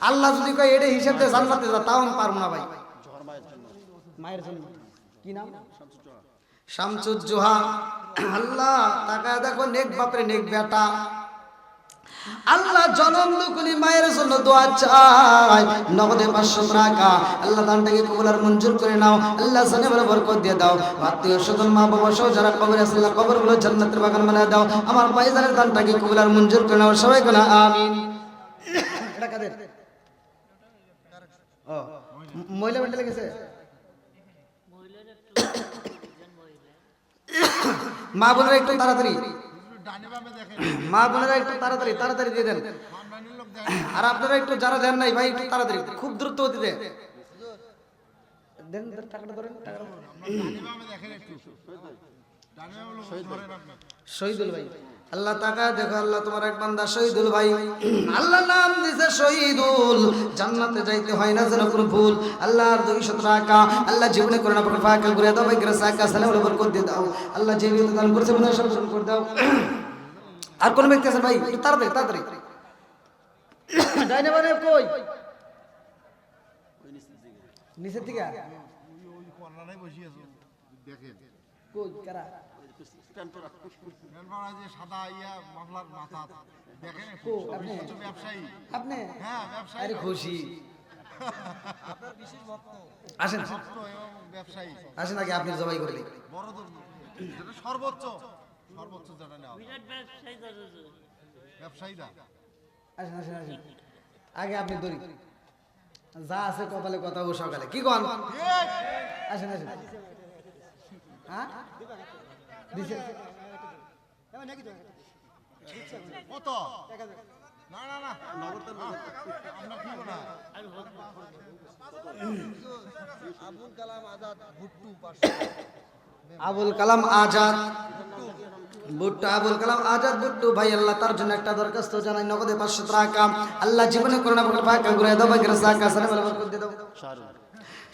আল্লাহ যদি কয় এটা হিসেব দিয়ে জান্নাতে যা, তাও আমি পারবো না ভাই। মায়ের জন্য কি নাম? শামসুজ্জোহা। আল্লাহ তাকায় দেখো, নেক বাপরে নেক বেটা। আল্লাহ জনম দুকুনি মায়ের জন্য দোয়া চাই, নগদে 500 টাকা। আল্লাহ দানটাকে কবুল আর মঞ্জুর করে নাও। আল্লাহ জানে বলে বরকত দিয়ে দাও। আত্মীয় স্বজন মা বাবা সহ যারা কবরে আছে, আল্লাহ কবরগুলো জান্নাতের বাগান বানিয়ে দাও। আমার ভাইজানের দানটাকে কবুল আর মঞ্জুর করে নাও। সবাই বলে আমিন। এটা কাদের? ও মহিলা ব্যান্ডেলে গেছে। মা বোনেরা একটু তাড়াতাড়ি, মা বোনেরা একটু তাড়াতাড়ি তাড়াতাড়ি দিয়ে দেন। আর আপনারা একটু যারা দেন নাই ভাই, একটু তাড়াতাড়ি, খুব দ্রুত গতিতে দেন। টাকাটা ধরেন, টাকাটা। শহীদুল ভাই, আল্লাহ টাকা দেখো, আল্লাহ তোমার এক বান্দা শহীদুল ভাই, আল্লাহ নাম দিছে শহীদুল, জান্নাতে যাইতে হয় না যেন কোনো ভুল। আল্লাহর 200 টাকা আল্লাহ জীবনে করে না পড়ে ফাঁকা করে দাও ভাই, গ্রাস আকা সালাম বরকত দিয়ে দাও। আল্লাহ যে নিয়ত দান করেছে মনে সব পূরণ করে দাও। আর কোন ব্যক্তি আছে ভাই, একটু তাড়াতাড়ি তাড়াতাড়ি। ডাইনে বানে কই? নিচের দিকে কই কারা? আপনি আরে খুশি আসেন, আসেন আগে আপনি জবাই করে দিন। সর্বোচ্চ সর্বোচ্চ যেটা নেওয়া ব্যবসায়ীরা। আসেন আসেন আসেন, আগে আপনি দড়ি যা আছে কপালে কথা ও সকালে কি কন? আসেন আসেন। হ্যাঁ দিছে কত? না না না, আমরা কি না। আবুল কালাম আজাদ ভুট্টু, আবুল কালাম আজাদ ভুট্টু, আবুল কালাম আজাদ ভুট্টু ভাই, আল্লাহ তার জন্য একটা দরখাস্ত জানাই, নগদে 500 টাকা। আল্লাহ জীবনে করোনা ফাঁকা করে দাও ভাই, গ্রাস আকা সালাম বরকত দিয়ে দাও।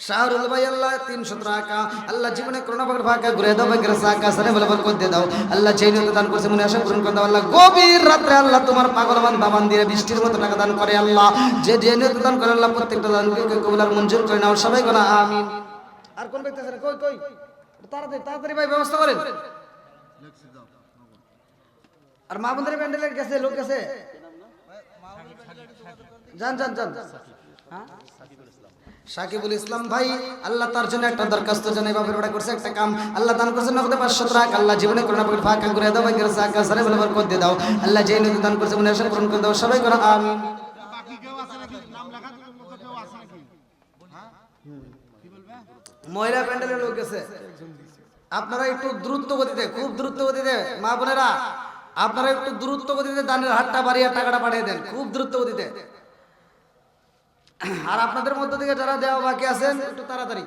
শাহরুল ভাই আল্লাহ 300 টাকা, আল্লাহ জীবনে করোনা ফাঁকা করে দাও ভাই, গ্রাস আকা সালাম বরকত দিয়ে দাও। আল্লাহ যে নিয়ত দান করছে মনে আশা পূরণ করে দাও। আল্লাহ গভীর রাত্রে আল্লাহ তোমার পাগল বান্দা বান্দিরা বৃষ্টির মতো টাকা দান করে। আল্লাহ যে যে নিয়ত দান করে আল্লাহ প্রত্যেকটা দানকে কবুল আর মঞ্জুর করে নাও। সবাই বলো আমিন। আর কোন ব্যক্তি আছে? কই কই তাড়াতাড়ি তাড়াতাড়ি ভাই ব্যবস্থা করেন। আর মা বোনদের প্যান্ডেলের কাছে লোক আছে, যান যান যান। হ্যাঁ সাকিবুল ইসলাম ভাই, আল্লাহ তার জন্য একটা দরখাস্ত জানাই, বাপের ওটা করছে একটা কাম, আল্লাহ দান করছে নগদে 500 টাকা। আল্লাহ জীবনে করোনা ফাঁকা করে দাও ভাই, গ্রাস আকা সালাম বরকত দিয়ে দাও। আল্লাহ যে নিয়ত দান করছে মনে আশা পূরণ করে দাও। সবাই করো আমিন। বাকি কেউ আছে নাকি? নাম লেখা কেউ আছে নাকি? হ্যাঁ কি বলবে? মহিলা প্যান্ডেলের লোক আছে, আপনারা একটু দ্রুত গতিতে, খুব দ্রুত গতিতে, মা বোনেরা আপনারা একটু দ্রুত গতিতে দানের হাতটা বাড়িয়ে টাকাটা পাঠিয়ে দেন, খুব দ্রুত গতিতে। আর আপনাদের মধ্য থেকে যারা দেওয়া বাকি আছেন একটু তাড়াতাড়ি।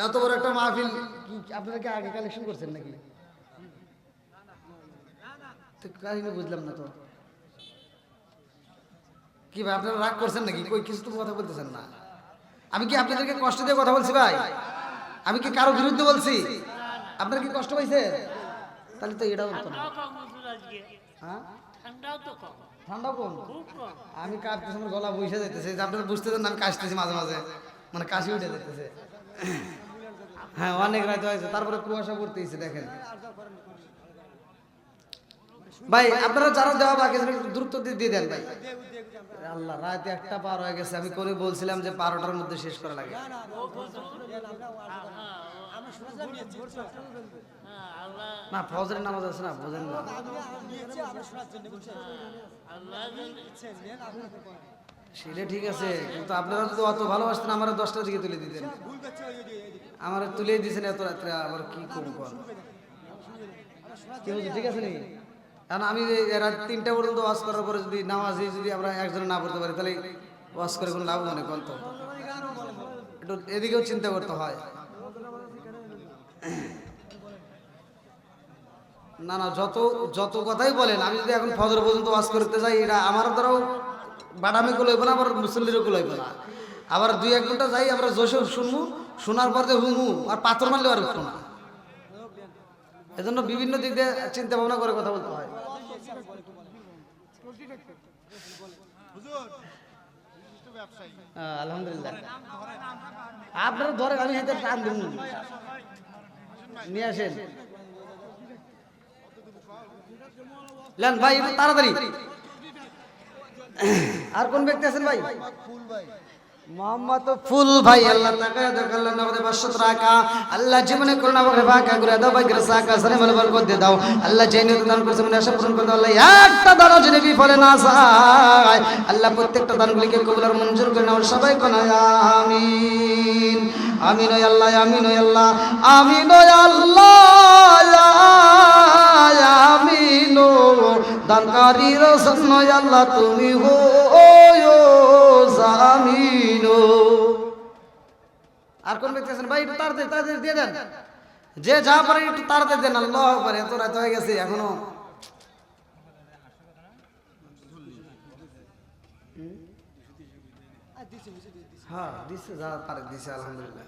এত বড় একটা মাহফিল আপনারা কি আগে কালেকশন করছেন নাকি? কাহিনী বুঝলাম না তো, কি ভাই আপনারা রাগ করছেন নাকি? কই কিছু তো কথা বলতেছেন না। আমি কি আপনাদেরকে কষ্ট দিয়ে কথা বলছি ভাই? আমি কি কারো বিরুদ্ধে বলছি? আপনার কি কষ্ট পাইছে? তাহলে তো এটাও হতো না। হ্যাঁ ঠান্ডাও কম, আমি কাঁপতেছি, আমার গলা বসে যেতেছে। আপনারা বুঝতেছেন না আমি কাশতেছি মাঝে মাঝে, মানে কাশি উঠে যেতেছে। হ্যাঁ অনেক রাত হয়েছে, তারপরে কুয়াশা পড়তেছে দেখেন ভাই। আপনারা যারা দেওয়া বাকি দ্রুত দিয়ে দেন ভাই। আল্লাহ রাত 1টা পার হয়ে গেছে, আমি করে বলছিলাম যে 12টার মধ্যে শেষ করা লাগে। না ফজরের নামাজ আছে না, বোঝেন না। সেটা ঠিক আছে, কিন্তু আপনারা যদি অত ভালোবাসতেন আমার 10টার দিকে তুলে দিতেন। আমার তুলে দিয়েছেন এত রাত্রে, আবার কি করবো কি বলছি? ঠিক আছে নাকি? কারণ আমি রাত 3টা পর্যন্ত ওয়াজ করার পরে যদি নামাজে যদি আমরা একজনে না পড়তে পারি, তাহলে ওয়াজ করে কোনো লাভ মনে করেন তো? একটু এদিকেও চিন্তা করতে হয়। না না, যত যত কথাই বলেন, আমি যদি এখন ফজর পর্যন্ত ওয়াজ করতে যাই, এটা আমার দ্বারাও বাদামি গুলো হইব না, আবার মুসল্লিরও গুলো হইব না। আবার 2-1 ঘন্টা যাই, আমরা জোশেও শুনবো, শোনার পর যে হুম হুম আর পাথর মারলে আর উঠবো না। এজন্য বিভিন্ন দিক দিয়ে চিন্তা ভাবনা করে কথা বলতে হয়। হুজুর বিশিষ্ট ব্যবসায়ী আলহামদুলিল্লাহ, আপনারা ধরেন, আমি হাতে টান দেব, নিয়ে আসেন। লেন ভাই, একটু তাড়াতাড়ি। আর কোন ব্যক্তি আছেন ভাই? ফুল ভাই মোহাম্মদ ফুল ভাই, আল্লাহ তাকায়া দেখ, আল্লাহ নগদে 500 টাকা, আল্লাহ জীবনে করুণা করে ফাঁকা করে দাও ভাই, গ্রেসা কাসরে মল বরকত দিয়ে দাও আল্লাহ, যে নিয়ত দান করেছে মনে আশা পূরণ করে দাও আল্লাহ, একটা দানও যেন বিফলে না যায় আল্লাহ, প্রত্যেকটা দানগুলিকে কবুল আর মঞ্জুর করে নাও সবাই কোন আমিন। আমিন ওয়া আল্লাহ, আমিন ওয়া আল্লাহ, আমিন ওয়া আল্লাহ, আমিন। দানকারীর জন্য আল্লাহ তুমি হো জামিন। আর কোন ব্যক্তি আছেন ভাই? একটু তাড়াতাড়ি তাড়াতাড়ি দিয়ে দেন, যে যা পারে একটু তাড়াতাড়ি দেন। আল্লাহ আকবার, এত রাত হয়ে গেছে এখনো। হ্যাঁ দিছে, যা পারে দিছে, আলহামদুলিল্লাহ।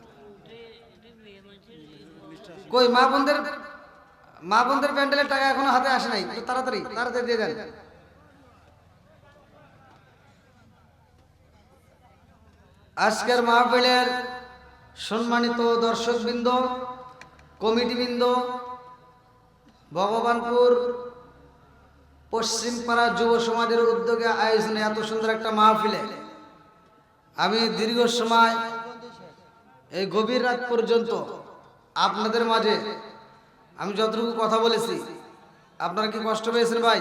কই মা বোনদের প্যান্ডেলের টাকা এখনো হাতে আসে নাই, একটু তাড়াতাড়ি তাড়াতাড়ি দিয়ে দেন। আজকের মাহফিলের সম্মানিত দর্শকবৃন্দ, কমিটিবৃন্দ, ভগবানপুর পশ্চিমপাড়া যুব সমাজের উদ্যোগে আয়োজনে এত সুন্দর একটা মাহফিলে আমি দীর্ঘ সময় এই গভীর রাত পর্যন্ত আপনাদের মাঝে আমি যতটুকু কথা বলেছি, আপনারা কি কষ্ট পেয়েছেন ভাই?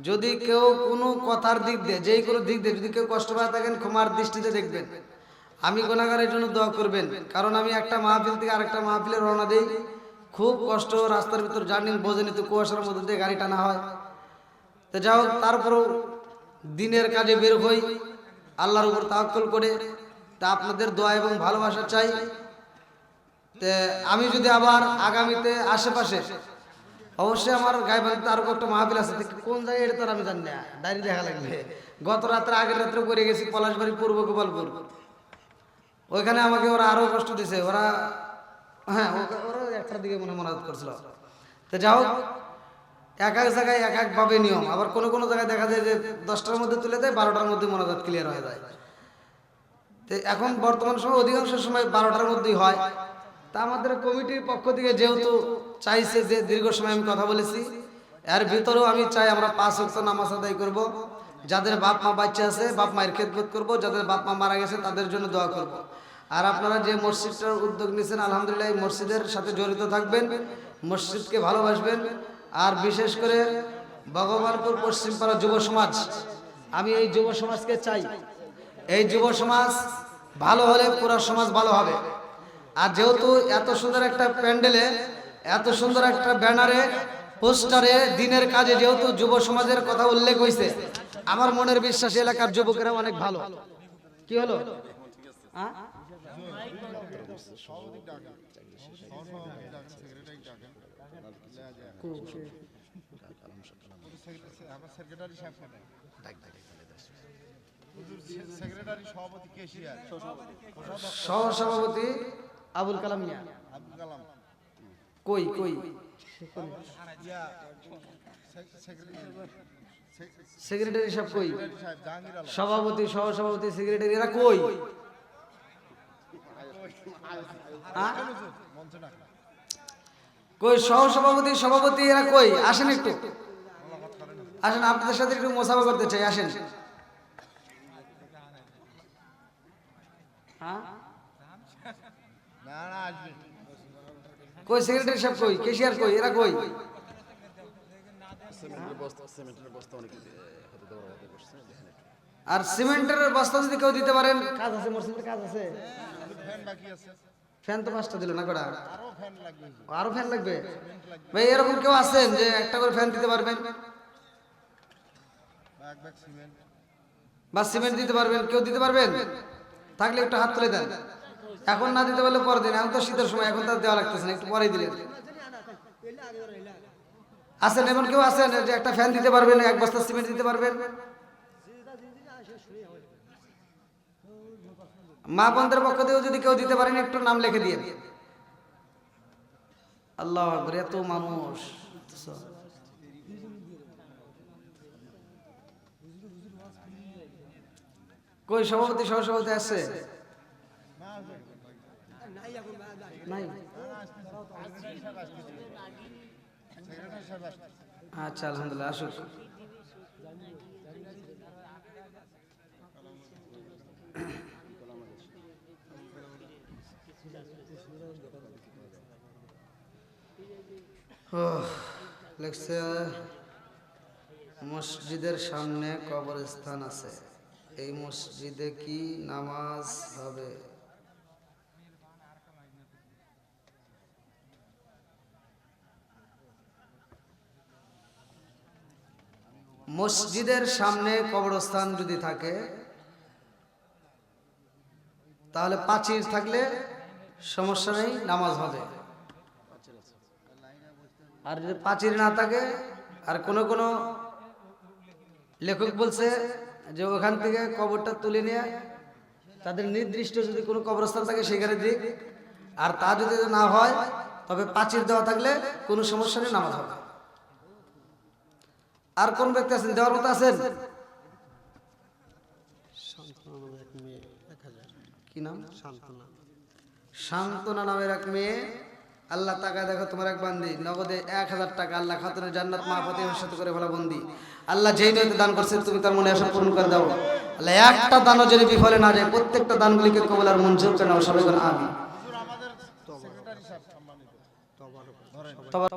যদি কেউ কোনো কথার দিক দিয়ে, যেই কোনো দিক দিয়ে যদি কেউ কষ্ট পায় থাকেন, ক্ষমার দৃষ্টিতে দেখবেন। আমি গুনাহগারের জন্য দোয়া করবেন, কারণ আমি একটা মাহফিল থেকে আরেকটা মাহফিলে রওনা দিই, খুব কষ্ট, রাস্তার ভিতর জার্নি বোঝেনি তো, কুয়াশার মধ্যে দিয়ে গাড়ি টানা হয়। তো যাই হোক, তারপরেও দিনের কাজে বের হই আল্লাহর উপর তাওয়াক্কুল করে। তা আপনাদের দোয়া এবং ভালোবাসা চাই। তে আমি যদি আবার আগামীতে আশেপাশে, অবশ্যই আমার গাইবান্ধিতে আরো একটা মাহফিল আছে, কোন জায়গায় এটা তো আমি জানি না, ডায়েরি দেখা লাগবে। গত রাত্রে, আগের রাত্রে করে গেছি পলাশবাড়ি পূর্ব গোপালপুর, ওইখানে আমাকে ওরা আরো কষ্ট দিছে। ওরা হ্যাঁ ওরা একটার দিকে মনোনাদ করছিল। তো যাই হোক, এক এক জায়গায় এক একভাবে নিয়ম, আবার কোনো কোনো জায়গায় দেখা যায় যে 10টার মধ্যে তুলে দেয়, 12টার মধ্যে মনোনাদ ক্লিয়ার হয়ে যায়। তো এখন বর্তমান সময় অধিকাংশ সময় 12টার মধ্যেই হয়। তা আমাদের কমিটির পক্ষ থেকে যেহেতু চাইছে যে দীর্ঘ সময় আমি কথা বলেছি, এর ভিতরেও আমি চাই আমরা 5 ওয়াক্ত নামাজ আদায় করব। যাদের বাপ মা বাচ্চা আছে, বাপ মায়ের খেদমত করব। যাদের বাপ মা মারা গেছে তাদের জন্য দোয়া করব। আর আপনারা যে মসজিদটার উদ্যোগ নিয়েছেন, আলহামদুলিল্লাহ, এই মসজিদের সাথে জড়িত থাকবেন, মসজিদকে ভালোবাসবেন। আর বিশেষ করে ভগবানপুর পশ্চিমপাড়া যুব সমাজ, আমি এই যুব সমাজকে চাই। এই যুব সমাজ ভালো হলে পুরো সমাজ ভালো হবে। আর যেহেতু এত সুন্দর একটা প্যান্ডেলে, এত সুন্দর একটা ব্যানারে, পোস্টারে, দিনের কাজে যেহেতু যুব সমাজের কথা উল্লেখ হয়েছে, আমার মনের বিশ্বাস এলাকার যুবকেরা অনেক ভালো। কি হলো? হ্যাঁ? সেক্রেটারি সাহেব সেক্রেটারি সভাপতি কেশিয়ার সহসভাপতি আবুল কালাম মিয়া। আব্দুল কালাম কই কই সেক্রেটারি সাহেব কই? সাহেব জাহাঙ্গীর আলম সভাপতি, সহসভাপতি, সেক্রেটারি এরা কই? হ্যাঁ? মঞ্চে না কই সহসভাপতি, সভাপতি এরা কই? আসেন একটু, আসেন, আপনাদের সাথে একটু মোসাফা করতে চাই, আসেন। হ্যাঁ? না না আসবে কই সেক্রেটারি সাহেব কই? কেশিয়ার কই? এরা কই? আর সিমেন্টের বস্তা যদি কেউ দিতে পারেন, কাজ আছে, মসজিদের কাজ আছে। ফ্যান বাকি আছে, ফ্যান তো 5টা দিল না কটা? আরো ফ্যান লাগবে আরো ফ্যান লাগবে ভাই? এরকম কেউ আছেন যে একটা করে ফ্যান দিতে পারবেন ব্যাগ ব্যাগ সিমেন্ট বা সিমেন্ট দিতে পারবেন? কেউ দিতে পারবেন? থাকলে একটু হাত তুলে দেন। এখন না দিতে পারলে পরে দিন, এখন তো শীতের সময়, এখন তো আর দেওয়া লাগতেছে না, একটু পরেই দিলেন। আছেন এমন কেউ আছেন যে একটা ফ্যান দিতে পারবেন, এক বস্তা সিমেন্ট দিতে পারবেন? মা বোনদের পক্ষ থেকেও যদি কেউ দিতে পারেন একটু নাম লিখে দিয়ে। আল্লাহ আকবার, এত মানুষ। কই সভাপতি সহসভাপতি আছে? নাই। আচ্ছা আলহামদুলিল্লাহ, আসুক। লেখছে মসজিদের সামনে কবরস্থান আছে, এই মসজিদে কি নামাজ হবে? মসজিদের সামনে কবরস্থান যদি থাকে তাহলে পাঁচির থাকলে সমস্যা নেই, নামাজ হবে। আর যদি পাঁচির না থাকে, আর কোন লেখক বলছে যে ওখান থেকে কবরটা তুলে নিয়ে তাদের নির্দিষ্ট যদি কোনো কবরস্থান থাকে সেখানে দিক, আর তা যদি না হয় তবে পাঁচির দেওয়া থাকলে কোনো সমস্যা নেই, নামাজ হবে। আর কোন ব্যক্তি আছেন দেওয়ার মতো আছেন? কি নাম? শান্তনা নামের এক মেয়ে। আল্লাহ টাকা দেখো তোমার এক বান্দি নগদে 1000 টাকা আল্লাহ খাতুনের জান্নাত মা ফতেহের সাথে করে ফেলা বন্দি। আল্লাহ যেই নিয়তে দান করছে তুমি তার মনে আশা পূরণ করে দাও। আল্লাহ একটা দানও যদি বিফলে না যায়, প্রত্যেকটা দানগুলিকে কবুল আর মঞ্জুর করে নাও। সবাই বলেন আমিন। আমাদের সেক্রেটারি সাহেব সম্মানিত। তবে